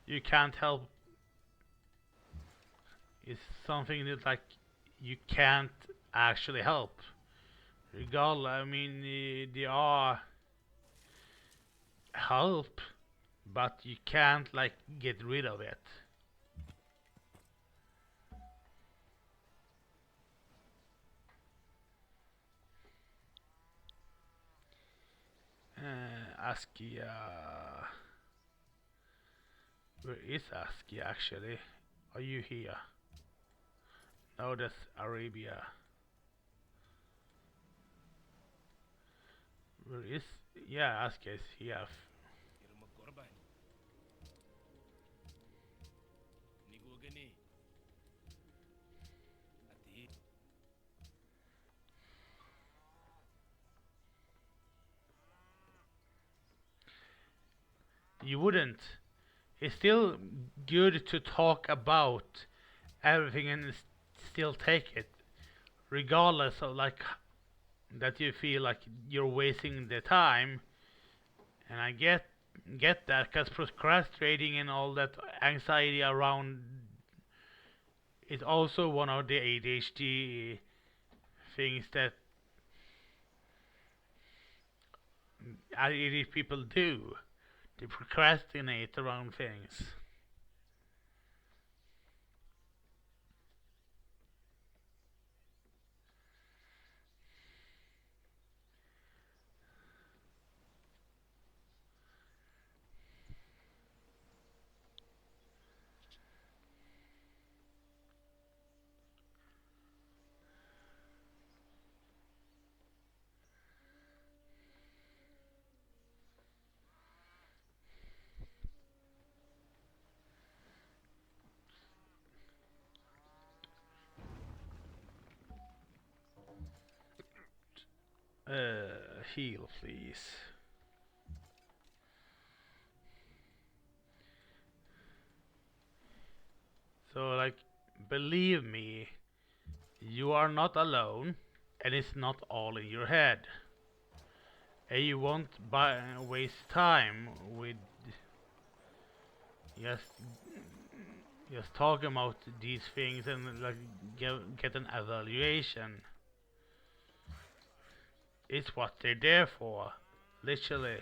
You can't help. It's something that like you can't actually help. Regardless, I mean, there are help, but you can't like get rid of it. Askia. Where is Askia actually? Are you here? No, that's Arabia. Where is? Yeah, Askia is here. Irma korban. Ni go gani. Ati. You wouldn't. It's still good to talk about everything and still take it, regardless of like that you feel like you're wasting the time. And I get that, because procrastinating and all that anxiety around is also one of the ADHD things that ADHD people do. They procrastinate around things. Heal, please. So, like, believe me, you are not alone, and it's not all in your head. And you won't waste time with just talking about these things and like get an evaluation. It's what they're there for, literally.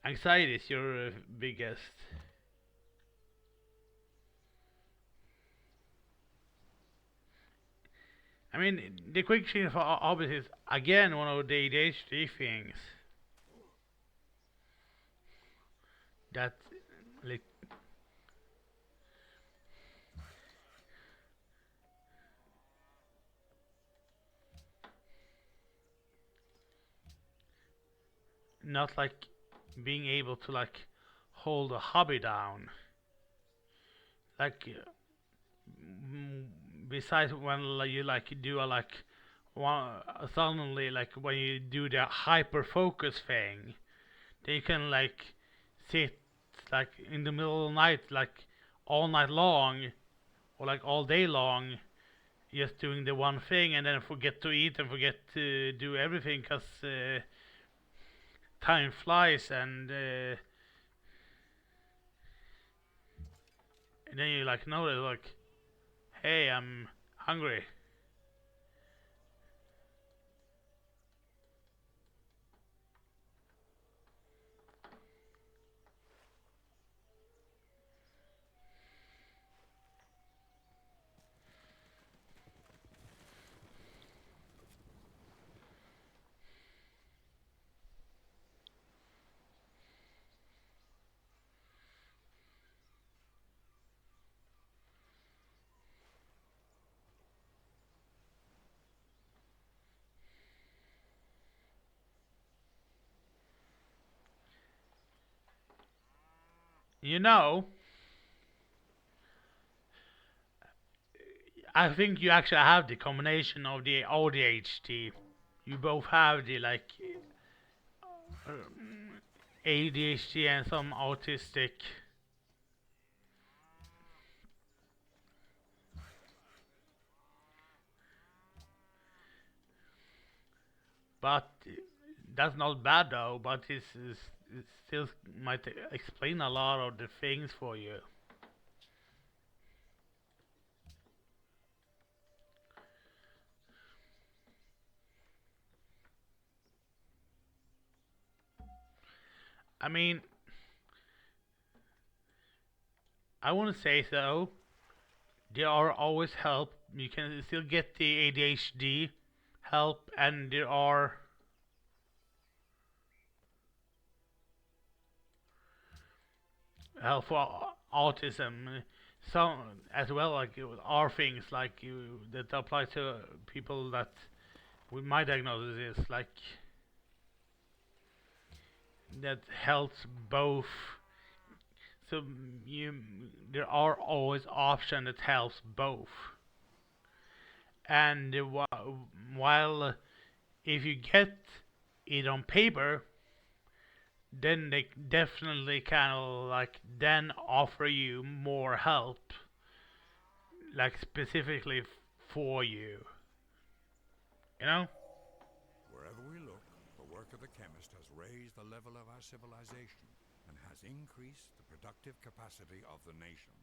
Anxiety is your biggest. I mean, the quick thing for obviously is again one of the ADHD things that like not like being able to like hold a hobby down. Like besides when you like do a like one suddenly like when you do the hyper focus thing, then you can like sit like in the middle of the night like all night long or like all day long just doing the one thing and then forget to eat and forget to do everything because time flies and then you like notice like, hey, I'm hungry. You know, I think you actually have the combination of the ADHD you both have the like ADHD and some autistic. But that's not bad though. But it still might explain a lot of the things for you. I mean, I wouldn't say so. There are always help. You can still get the ADHD help, and there are help for autism. Some as well, like are things like that apply to people that with my diagnosis is like that helps both. So you there are always options that helps both. And while if you get it on paper, then they definitely kind of like then offer you more help, like specifically for you. You know? Wherever we look, the work of the chemist has raised the level of our civilization and has increased the productive capacity of the nation.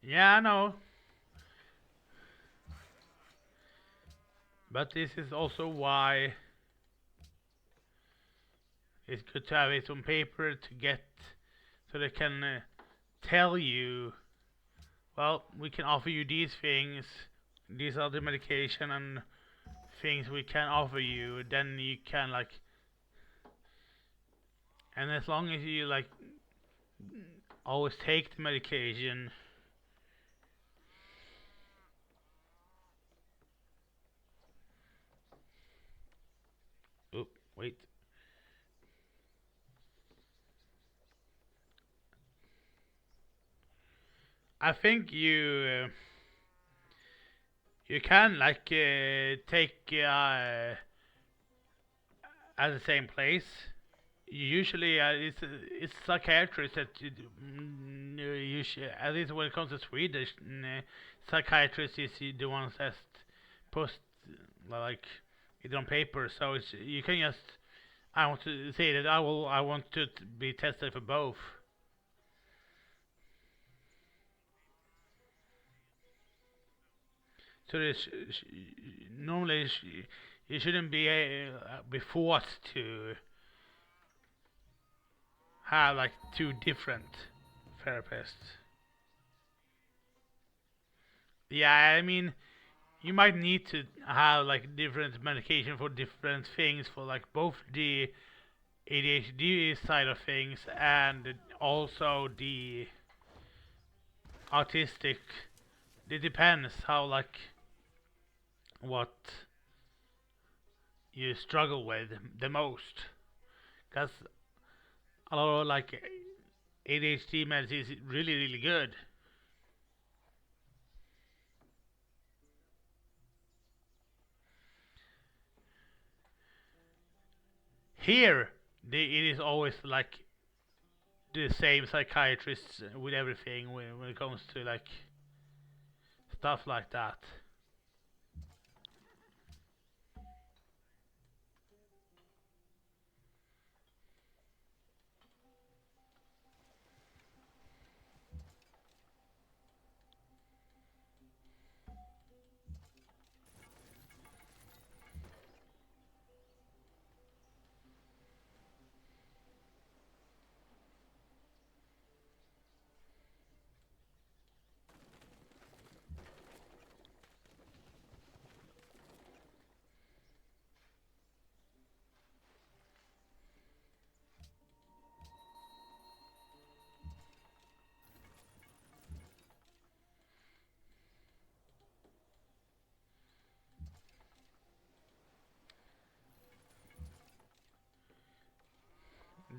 Yeah, I know. But this is also why it's good to have it on paper to get so they can tell you, well, we can offer you these things, these are the medication and things we can offer you. Then you can like, and as long as you like always take the medication. Oh, wait. I think you can like take at the same place. Usually, it's psychiatrists that usually, at least when it comes to Swedish, psychiatrists is the ones that post like it on paper. So it's you can just I want to say that I want to be tested for both. So this normally you shouldn't be forced to have like two different therapists. Yeah, I mean you might need to have like different medication for different things for like both the ADHD side of things and also the autistic. It depends how like what you struggle with the most. Because a lot of like ADHD meds is really good. Here, it is always like the same psychiatrists with everything when it comes to like stuff like that.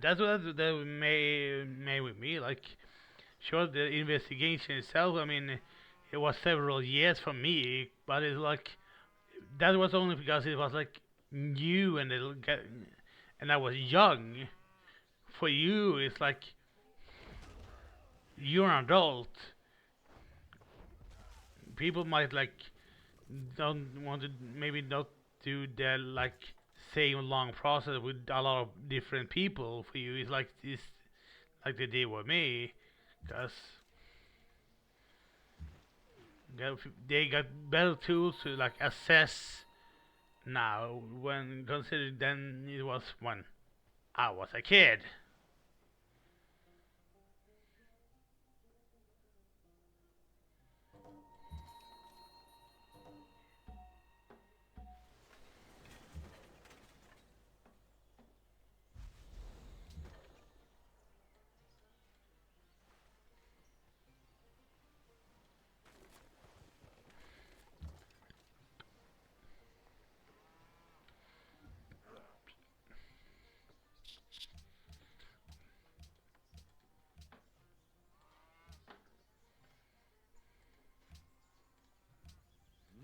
that's what that made with me. Like, sure, the investigation itself. I mean, it was several years for me, but it's like that was only because it was like new and and I was young. For you, it's like you're an adult. People might like don't want to maybe not do that like same long process with a lot of different people. For you, it's like this, like they did with me, because they got better tools to like assess now when considered than it was when I was a kid.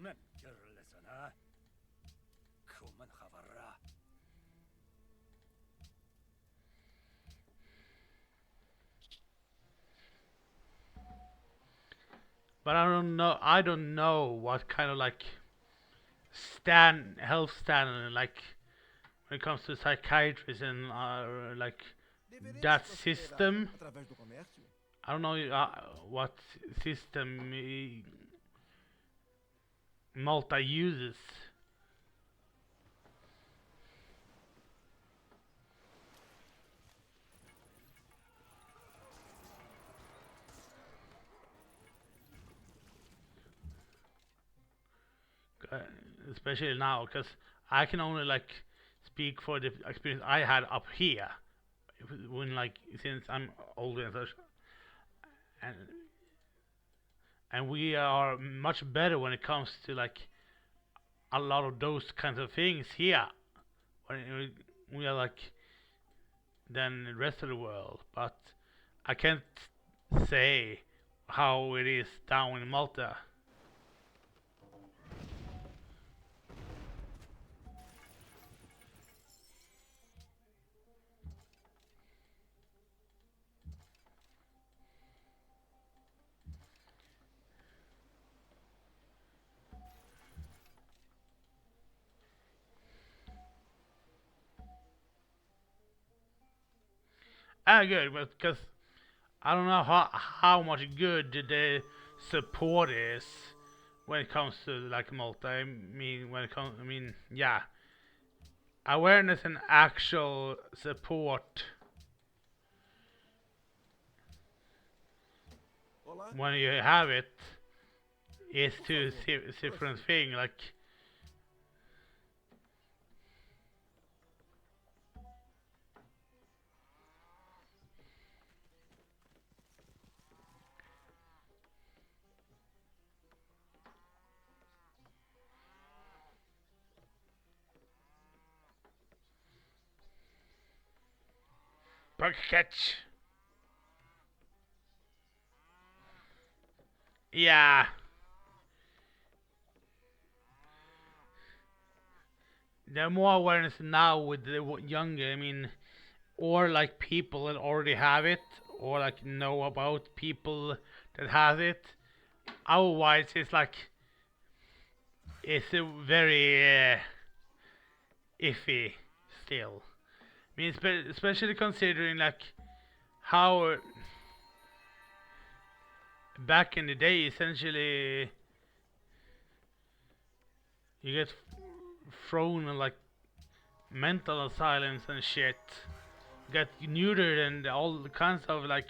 من جرلسنا كومن خبرة But I don't know. I don't know what kind of like health standard like when it comes to psychiatrists and like Deveremos that prosperar system. através do comércio? I don't know what system Malta uses. Uh, Especially now, because I can only like speak for the experience I had up here. When like since I'm older and such, and we are much better when it comes to like a lot of those kinds of things here. When we are like than the rest of the world, but I can't say how it is down in Malta. Ah, good, but because I don't know how much good the support is when it comes to like Malta. I mean, when it comes, I mean, yeah, awareness and actual support Olá, when you have it is por two favor. different thing. Like, catch. Yeah, there are more awareness now with the younger. I mean, or like people that already have it, or like know about people that has it. Otherwise, it's like it's a very iffy still. I mean, especially considering like how back in the day, essentially, you get thrown in like mental asylums and shit, get neutered and all kinds of like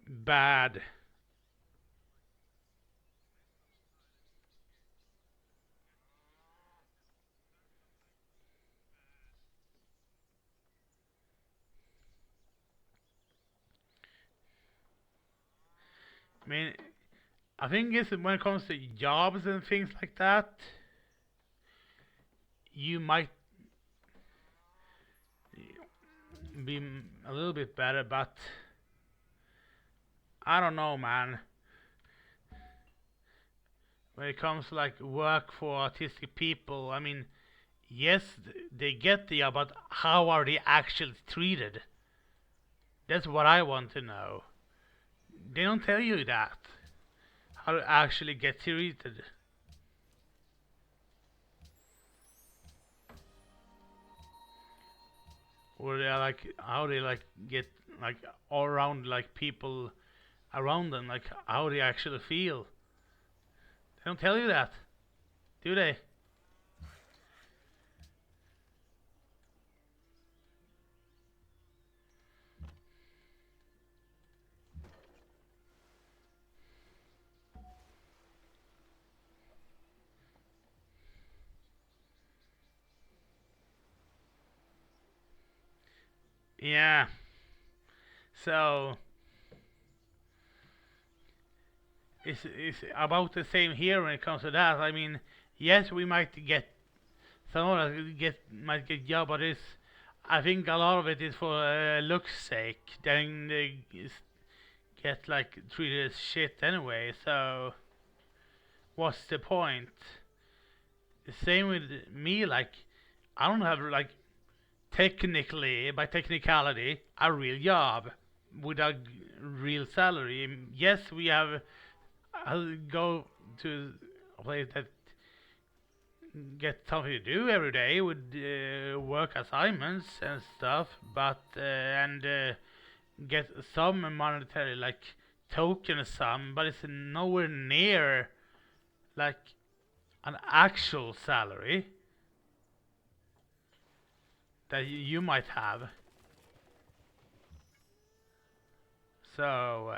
bad. I mean, I think it's when it comes to jobs and things like that, you might be a little bit better, but I don't know, man. When it comes to like work for autistic people, I mean, yes, they get the job, but how are they actually treated? That's what I want to know. They don't tell you that. How to actually get treated. Or they are like how they like get like all around like people around them, like how they actually feel. They don't tell you that, do they? Yeah. So it's about the same here when it comes to that. I mean, yes, we might get some of us might get job, but it's I think a lot of it is for looks sake. Then they get like treated as shit anyway. So what's the point? The same with me. Like I don't have like technically by technicality a real job with a real salary. Yes, we have. I'll go to a place that get something to do every day with work assignments and stuff, but and get some monetary like token sum, but it's nowhere near like an actual salary that you might have. So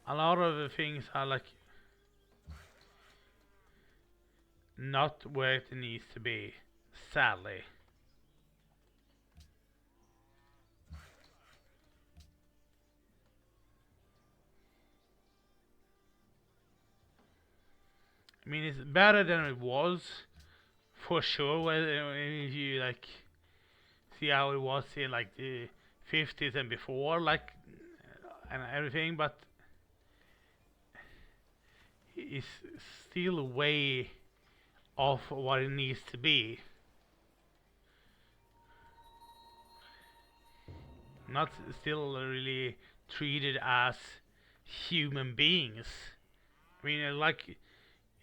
a lot of the things are like not where it needs to be, sadly. I mean, it's better than it was, for sure. If you like see how it was in like the 50s and before, like and everything, but it's still way off what it needs to be. Not still really treated as human beings. I mean, like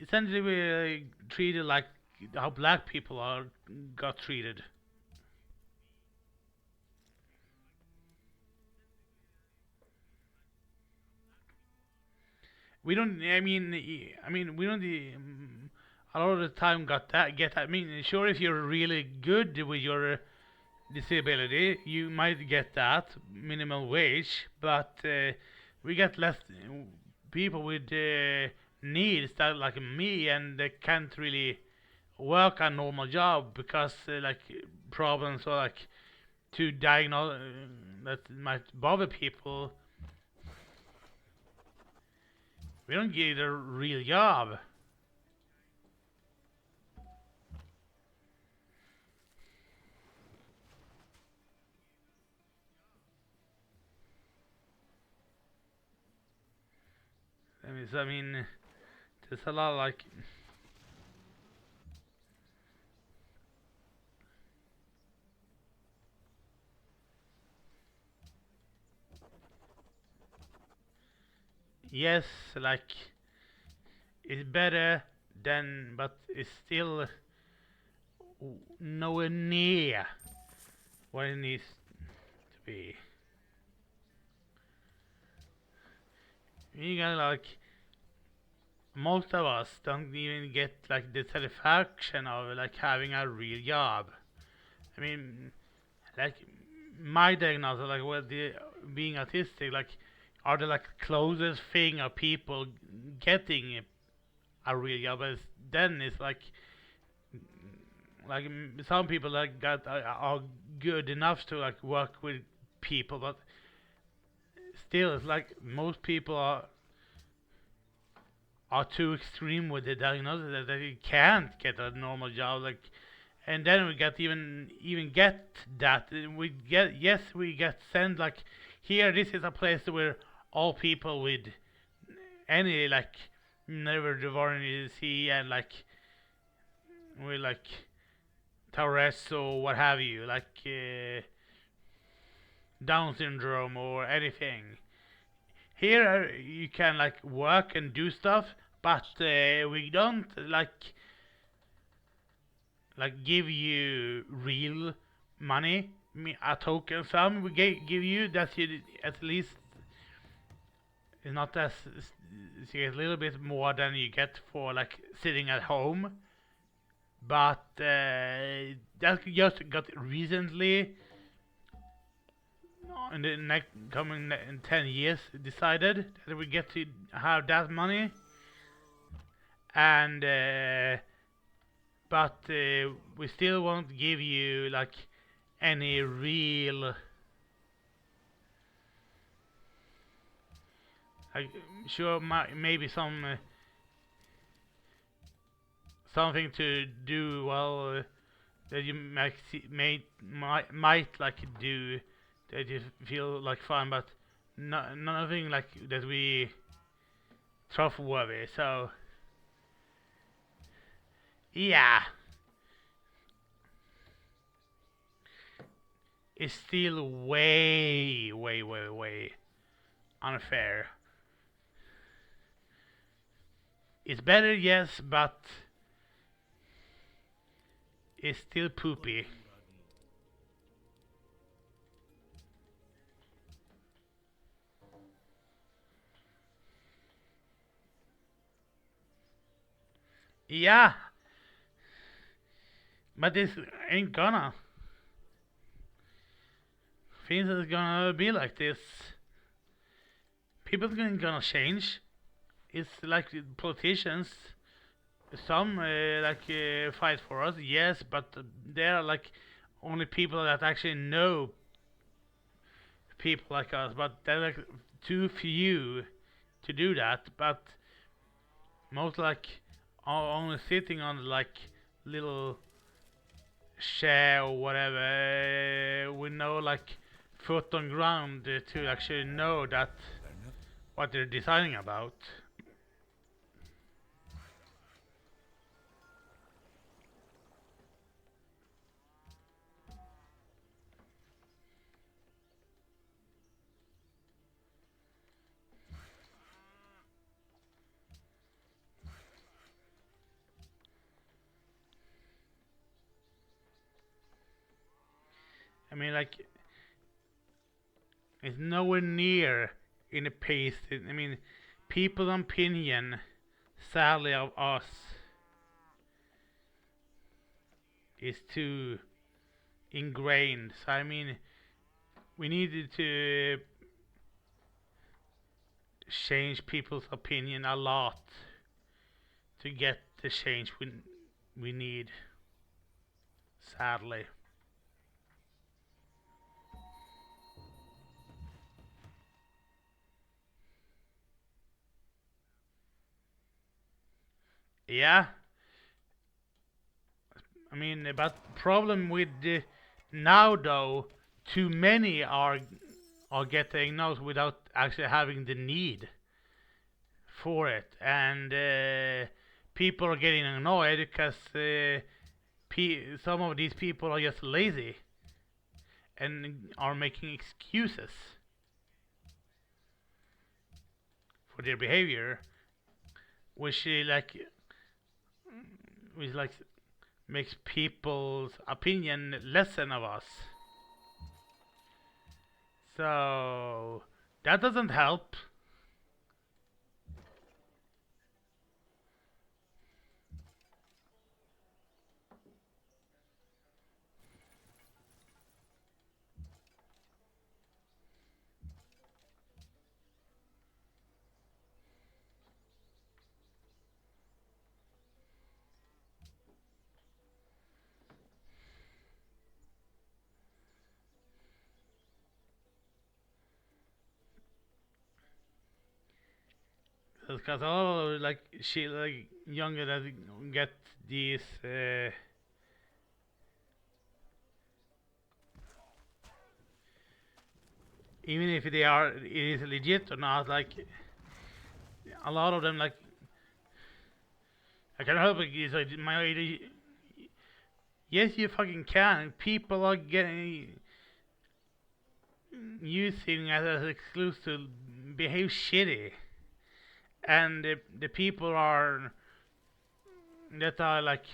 essentially we're treated like how black people are got treated. We don't. I mean, we don't. A lot of the time got that. Get that. I mean, sure, if you're really good with your disability, you might get that minimum wage, but we get less people with needs that like me, and they can't really work a normal job because like problems or like to diagnose that might bother people. We don't get a real job. I mean, there's a lot like yes, like it's better than, but it's still nowhere near what it needs to be. You got like most of us don't even get like the satisfaction of like having a real job. I mean, like my diagnosis, like with the being autistic, like are the like closest thing of people getting a real job. But then it's like like some people like got are good enough to like work with people, but still, it's like most people are too extreme with the diagnosis that they can't get a normal job. Like, and then we get even get that we get yes we get sent like here this is a place where all people with any like neurodiversity and like with like Tourette's or what have you, like Down syndrome or anything. Here you can like work and do stuff, but we don't like give you real money, a token sum. We give you that you at least is not as you get a little bit more than you get for like sitting at home. But that just got recently in the next coming in 10 years decided that we get to have that money, and but we still won't give you like any real like sure maybe some something to do well that you might like do that you feel like fun, but nothing like that we trustworthy. So yeah, it's still way unfair. It's better, yes, but it's still poopy. Yeah, but this ain't gonna. Things is gonna be like this. People gonna change. It's like politicians. Some fight for us, yes, but they're like only people that actually know people like us. But they're like too few to do that. But most like are only sitting on like little share or whatever with no like foot on ground to actually know that what they're deciding about. I mean, like, it's nowhere near in the pace. I mean, people's opinion, sadly, of us is too ingrained. So, I mean, we needed to change people's opinion a lot to get the change we need, sadly. Yeah, I mean, but problem with now though, too many are getting diagnosed without actually having the need for it, and people are getting annoyed because some of these people are just lazy and are making excuses for their behavior, which which makes people's opinion lessen of us. So that doesn't help. Because all of, like she like younger that get these even if they are it is legit or not, like a lot of them like I can help it is like my idea. Yes, you fucking can. People are getting using it as an excuse to behave shitty, and the people are that are like,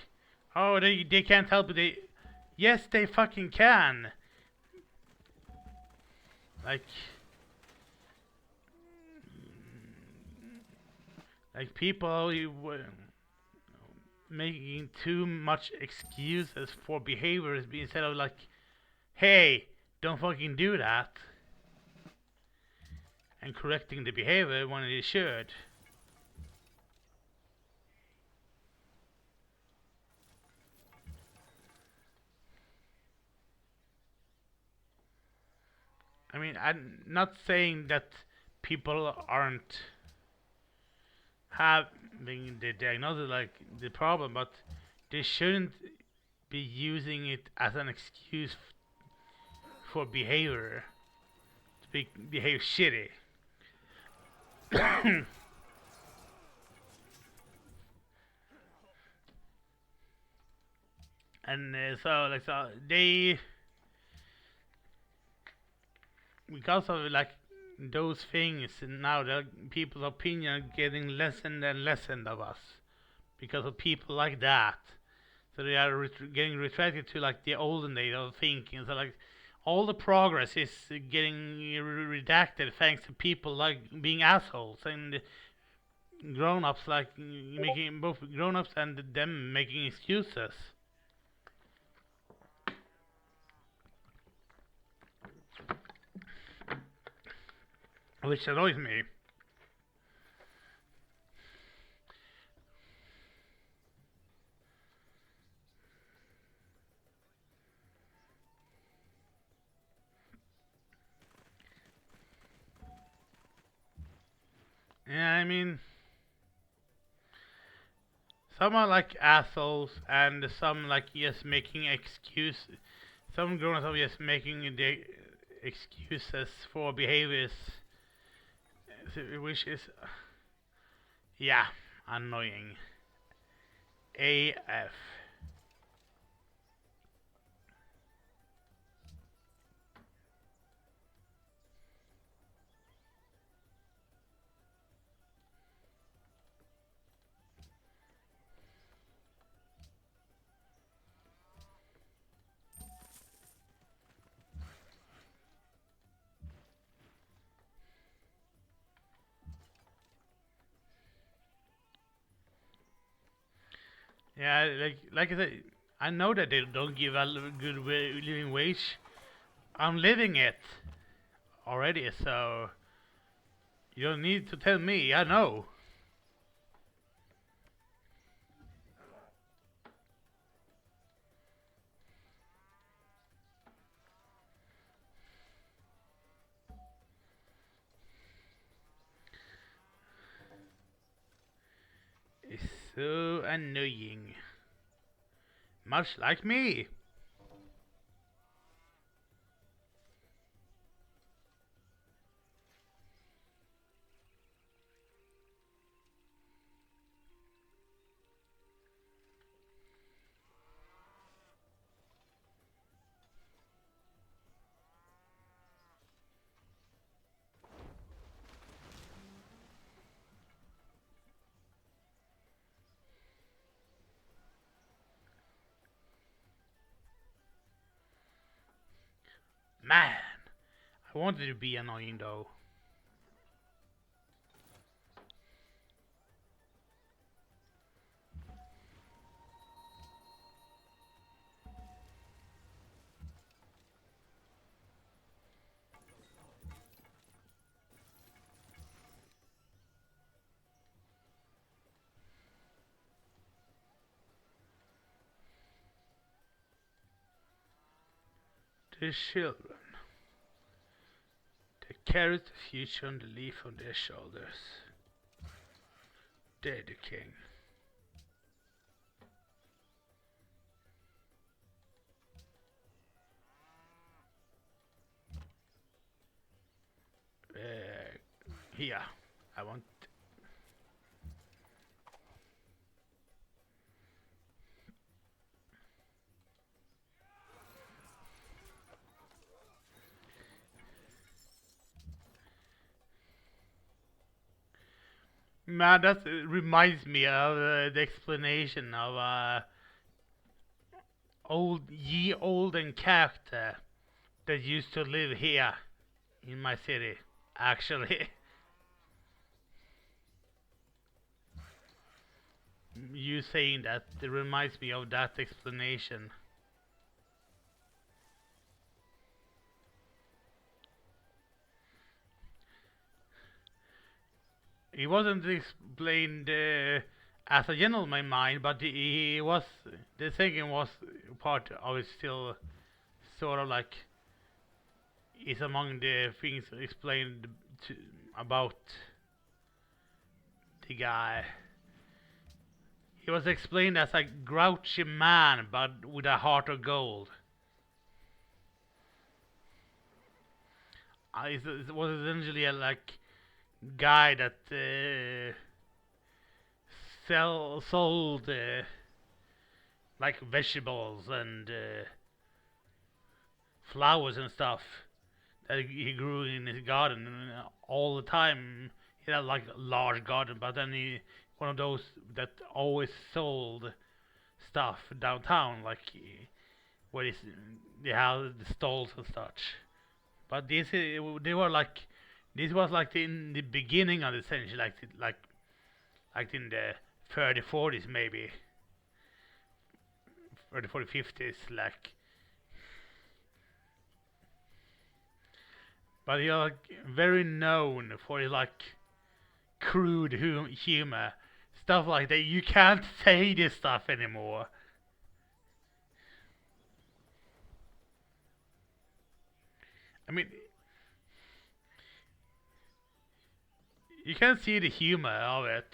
oh, they can't help it. Yes, they fucking can. Like, people making too much excuses for behaviors instead of like, hey, don't fucking do that, and correcting the behavior when it should. I mean, I'm not saying that people aren't having the diagnosis like the problem, but they shouldn't be using it as an excuse for behavior to behave shitty. And so they because of like those things now the people's opinion are getting lessened and lessened of us because of people like that. So they are getting retracted to like the olden days of thinking. So like all the progress is getting redacted thanks to people like being assholes and grown-ups like making both grown-ups and them making excuses, which annoys me. Yeah, I mean, some are like assholes, and some like just making excuse. Some grown-ups are just making the excuses for behaviors, which is yeah, annoying. AF. Yeah, like I said, I know that they don't give a good living wage. I'm living it already, so you don't need to tell me. I know. It's so annoying. Much like me. Man, I wanted to be annoying though. The children. They carry the future on the leaf on their shoulders. Dead king. Here, I want. Man, that reminds me of the explanation of ye olden character that used to live here in my city. Actually, you saying that it reminds me of that explanation. He wasn't explained as a general in my mind, but he was. The thinking was part of it still, sort of like is among the things explained to, about the guy. He was explained as a grouchy man, but with a heart of gold. It was essentially a like guy that sold like vegetables and flowers and stuff that he grew in his garden all the time. He had like a large garden, but then he one of those that always sold stuff downtown, like where they have the stalls and such. But they were like this was like in the beginning of the century, like in the 30, 40s maybe, 30, 40, 50s, like. But he was like, very known for his like crude humor, stuff like that. You can't say this stuff anymore. I mean, you can see the humor of it.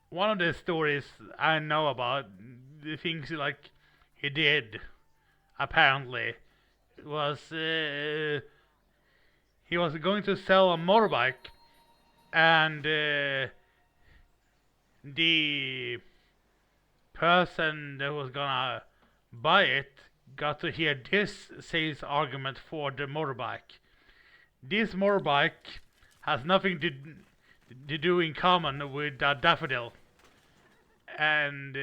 One of the stories I know about, the things like he did, apparently, was he was going to sell a motorbike, and the person that was gonna buy it got to hear this sales argument for the motorbike. This motorbike has nothing to do in common with a daffodil. And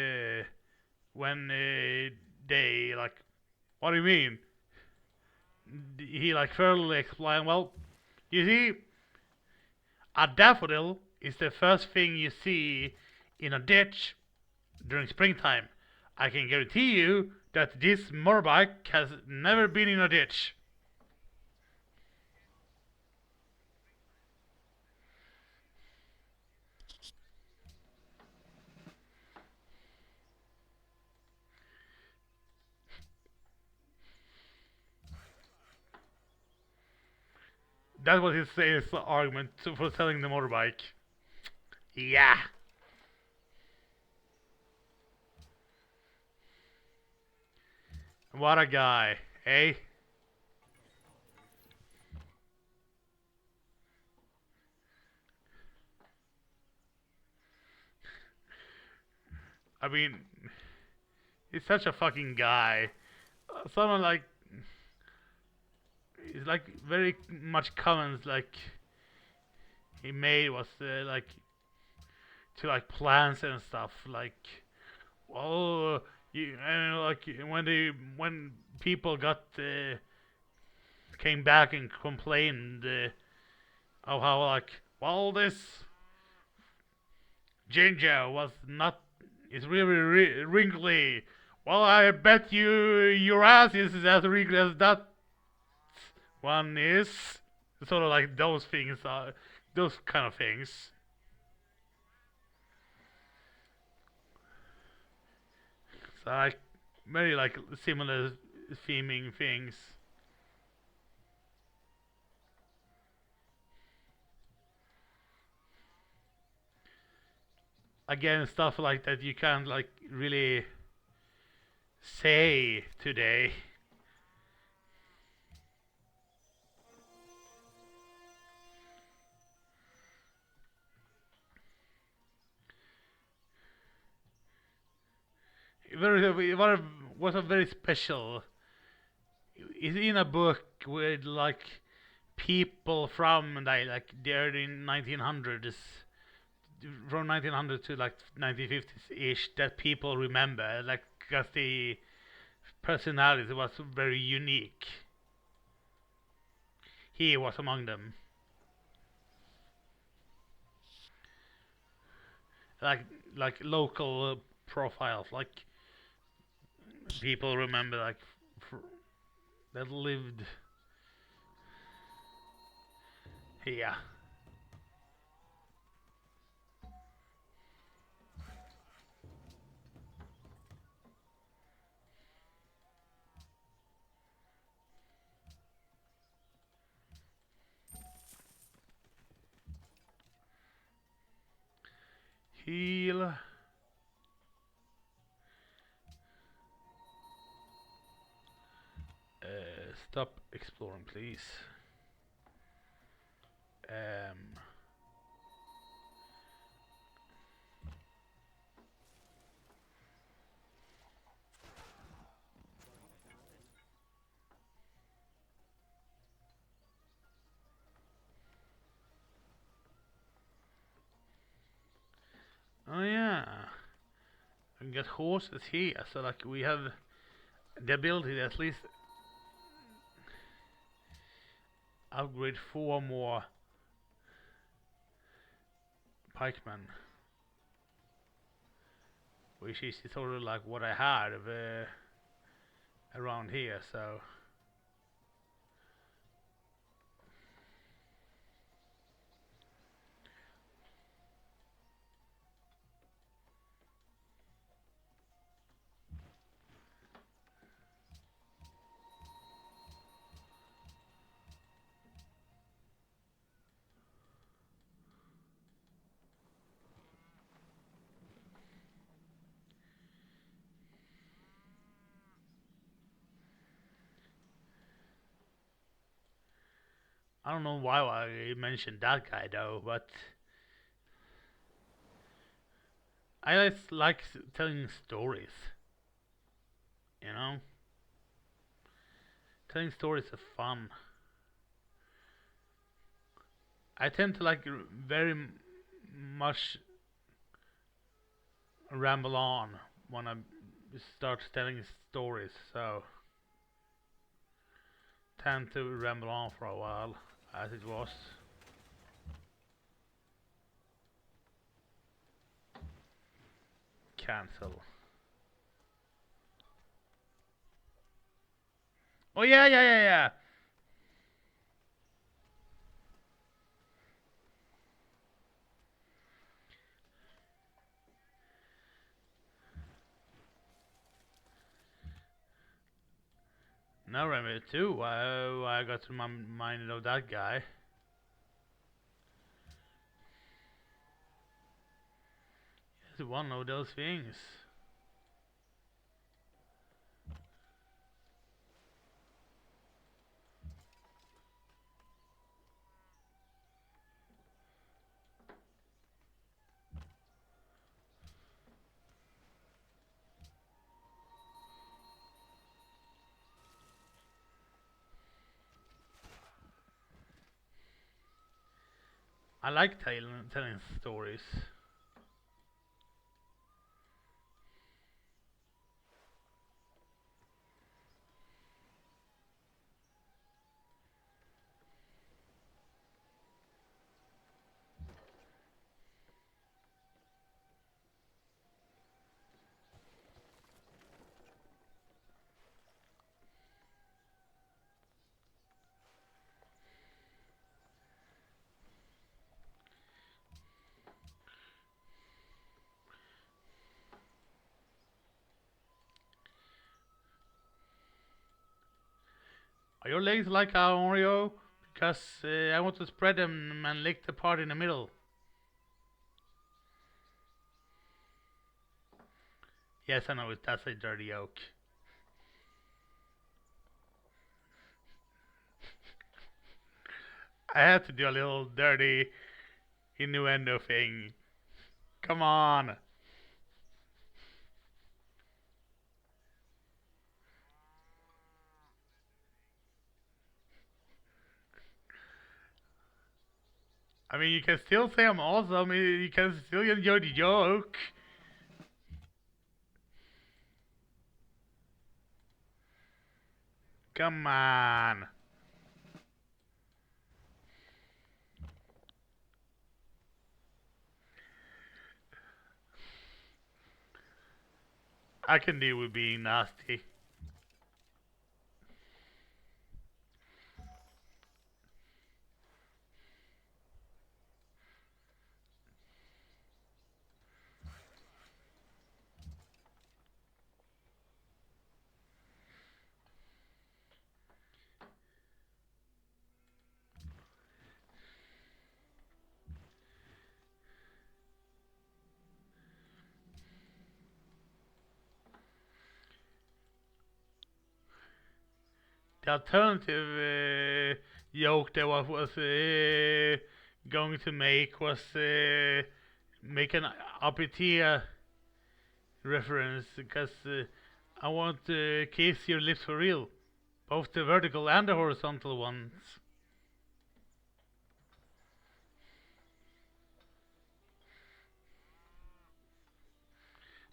when they like, what do you mean? He like further explained, well, you see, a daffodil is the first thing you see in a ditch during springtime. I can guarantee you that this motorbike has never been in a ditch. That was his sales argument for selling the motorbike. Yeah. What a guy, eh? I mean, he's such a fucking guy. Someone like, it's like very much comments like he made was like to like plants and stuff, like, well, you and like when people got came back and complained of how like, well, this ginger was not, it's really wrinkly. Well, I bet your ass is as wrinkly as that one is. Sort of like those things are those kind of things. So like very like similar theming things. again, stuff like that you can't like really say today. Was a very special. It's in a book with like people from like the early 1900s, from 1900 to like 1950s ish, that people remember, like because the personality was very unique. He was among them. Like like local profiles, like people remember like that lived here. Heal. Stop exploring, please. Oh yeah, we can get horses here, so like we have the ability to at least upgrade 4 more pikemen, which is sort of like what I had around here. So I don't know why I mentioned that guy though, but I just like telling stories. You know, telling stories is fun. I tend to like very much ramble on when I start telling stories, so tend to ramble on for a while, as it was. Cancel. Oh yeah, yeah, yeah, yeah. Now remember too. I got reminded of that guy. It's one of those things. I like telling stories. Are your legs like our Oreo? Because I want to spread them and lick the part in the middle. Yes, I know that's a dirty oak. I had to do a little dirty innuendo thing. Come on. I mean, you can still say I'm awesome. You can still enjoy the joke. Come on. I can deal with being nasty. The alternative joke that was going to make was make an Apetia reference because I want to kiss your lips for real, both the vertical and the horizontal ones.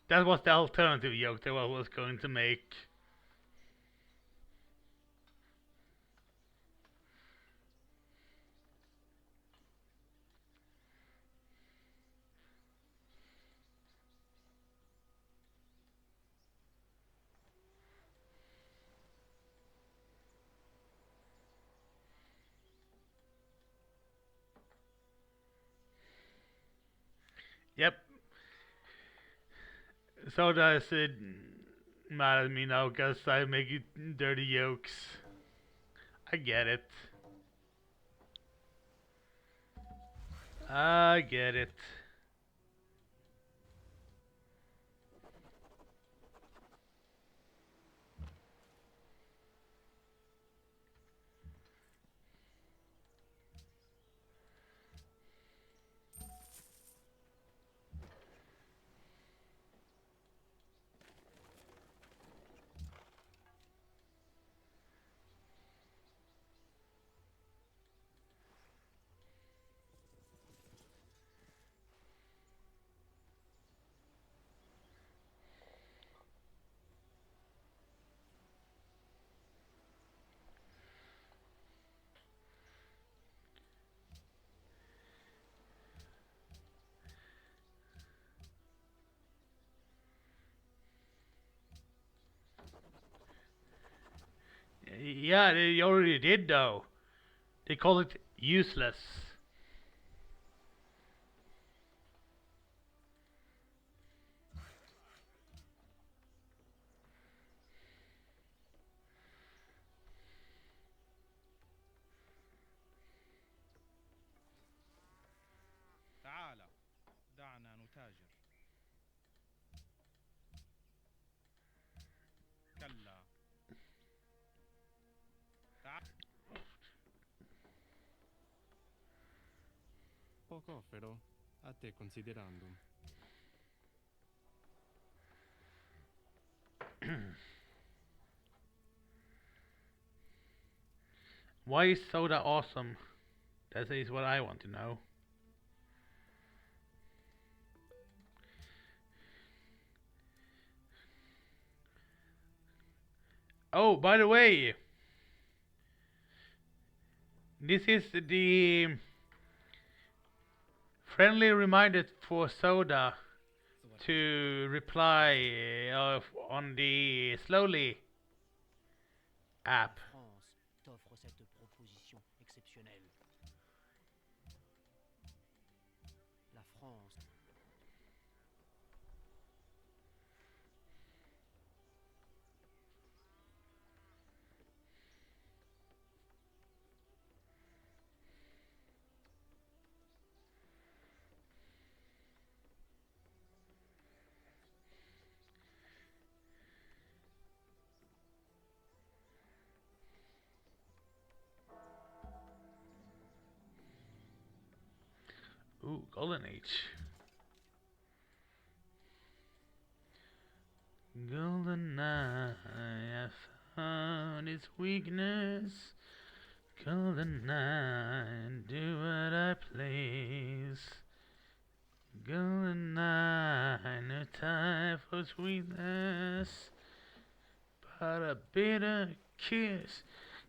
That was the alternative joke that I was going to make. Yep. So that's it. Mad at me now because I make it dirty jokes. I get it. I get it. Yeah, they already did though. They call it useless. تعال دعنا نتاجر. كلا. Poco offero, a te considerando. Why is soda awesome? That is what I want to know. Oh, by the way, this is the friendly reminder for Soda to reply on the Slowly app. France t'offre cette proposition exceptionnelle. La France. Ooh, Golden Age. Golden Eye, I found its weakness. Golden Eye, do what I please. Golden Eye, no time for sweetness, but a bitter kiss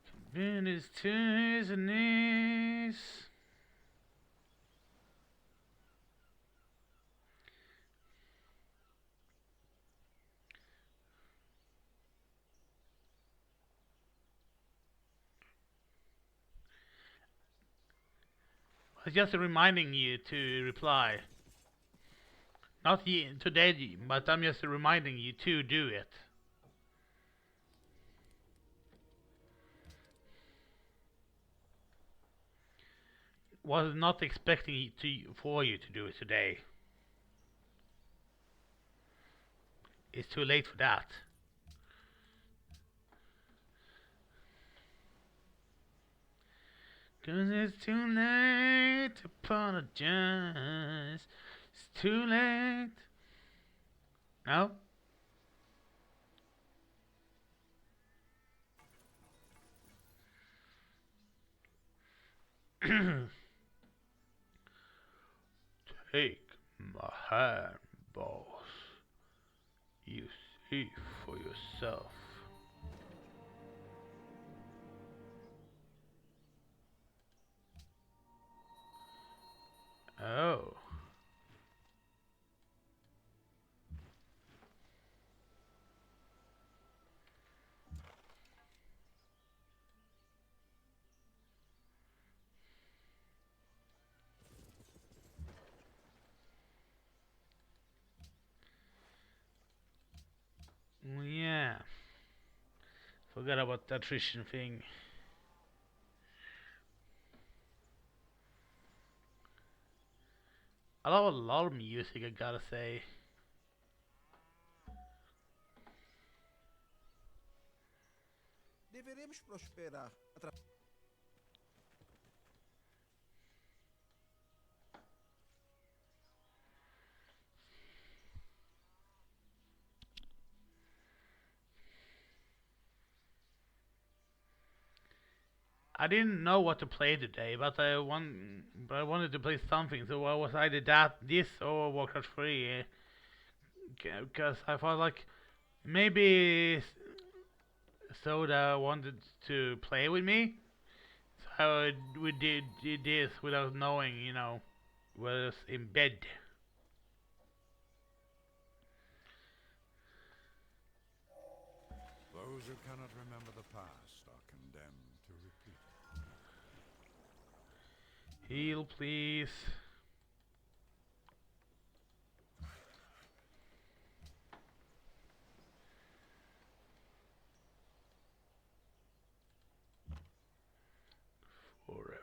can bring us to his knees. I was just reminding you to reply. Not today, but I'm just reminding you to do it. Was not expecting for you to do it today. It's too late for that. Cause it's too late to apologize. It's too late. No? Take my hand, boss. You see for yourself. Oh. Yeah. Forgot about the attrition thing. I love a lot of music, I gotta say. Deveremos prosperar através. I didn't know what to play today, but I wanted to play something, so I was either this or Warcraft 3, because I felt like maybe Soda wanted to play with me, so we did this without knowing, was in bed. Those who cannot remember the past are condemned to repeat it. Heal, please. Forever.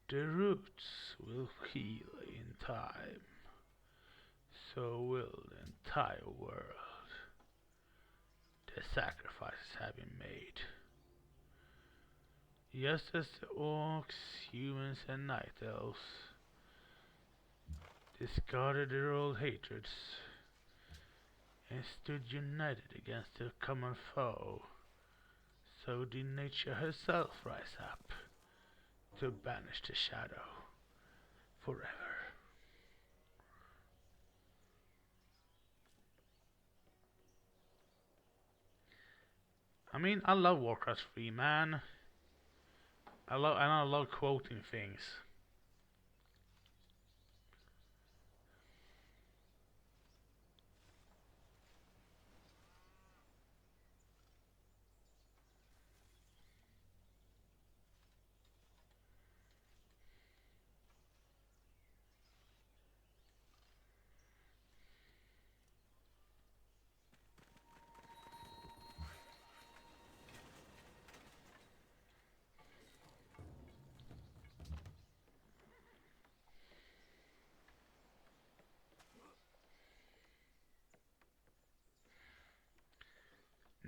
The roots will heal in time. So will the entire world. The sacrifices have been made. Just as the orcs, humans, and night elves discarded their old hatreds and stood united against their common foe, so did nature herself rise up to banish the shadow forever. I mean, I love Warcraft 3, man. I love quoting things.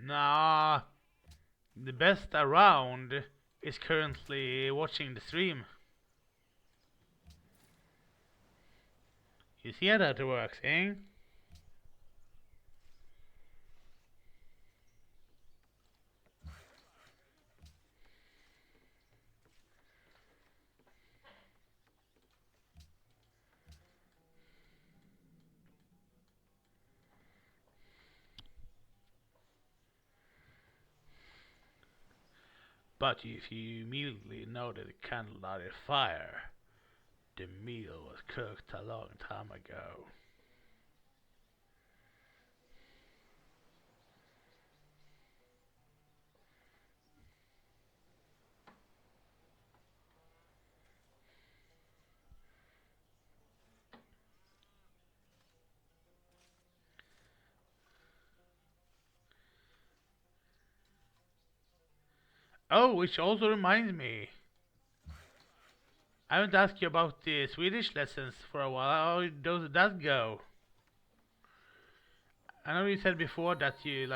Nah, the best around is currently watching the stream. You see how that works, eh? But if you immediately noted the candlelighted fire, the meal was cooked a long time ago. Oh, which also reminds me, I haven't asked you about the Swedish lessons for a while. How does that go? I know you said before that you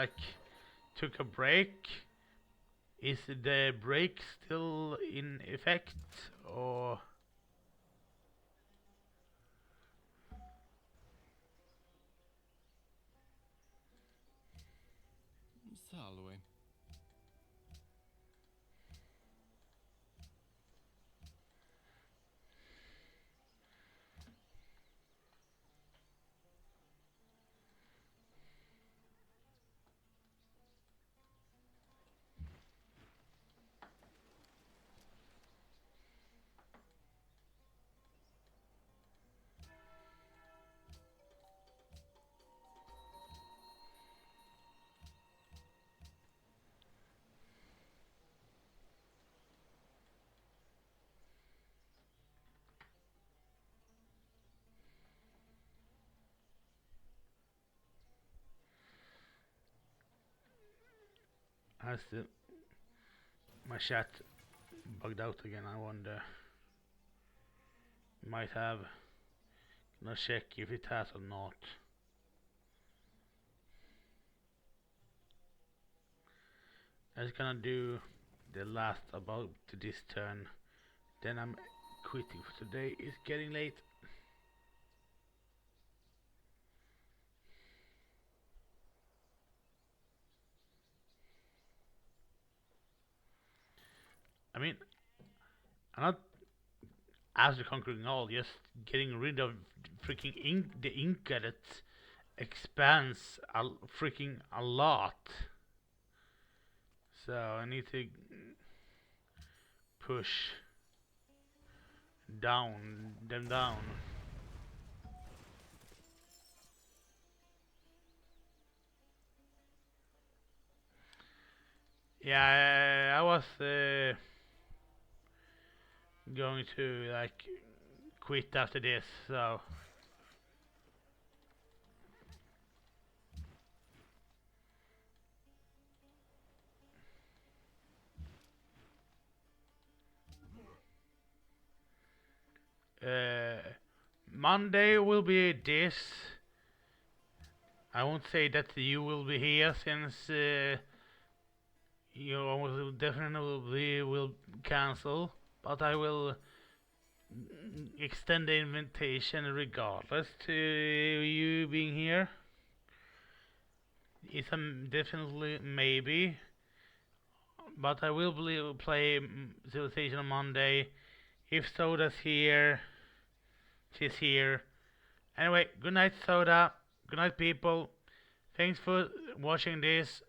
took a break. Is the break still in effect, or? Salve. Has my chat bugged out again? I wonder. Might have. Gonna check if it has or not. I'm just gonna do the last about this turn. Then I'm quitting for today. It's getting late. I mean, I'm not after conquering all, just getting rid of freaking the Inca that expands freaking a lot. So I need to push them down. Yeah, I was going to quit after this, so Monday will be this. I won't say that you will be here since you will definitely will cancel, but I will extend the invitation regardless to you being here. It's a definitely maybe, but I will play Civilization on Monday. If Soda's here, she's here. Anyway, good night, Soda. Good night, people. Thanks for watching this.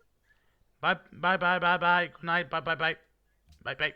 Bye, bye, bye, bye, bye. Good night, bye, bye, bye. Bye, bye.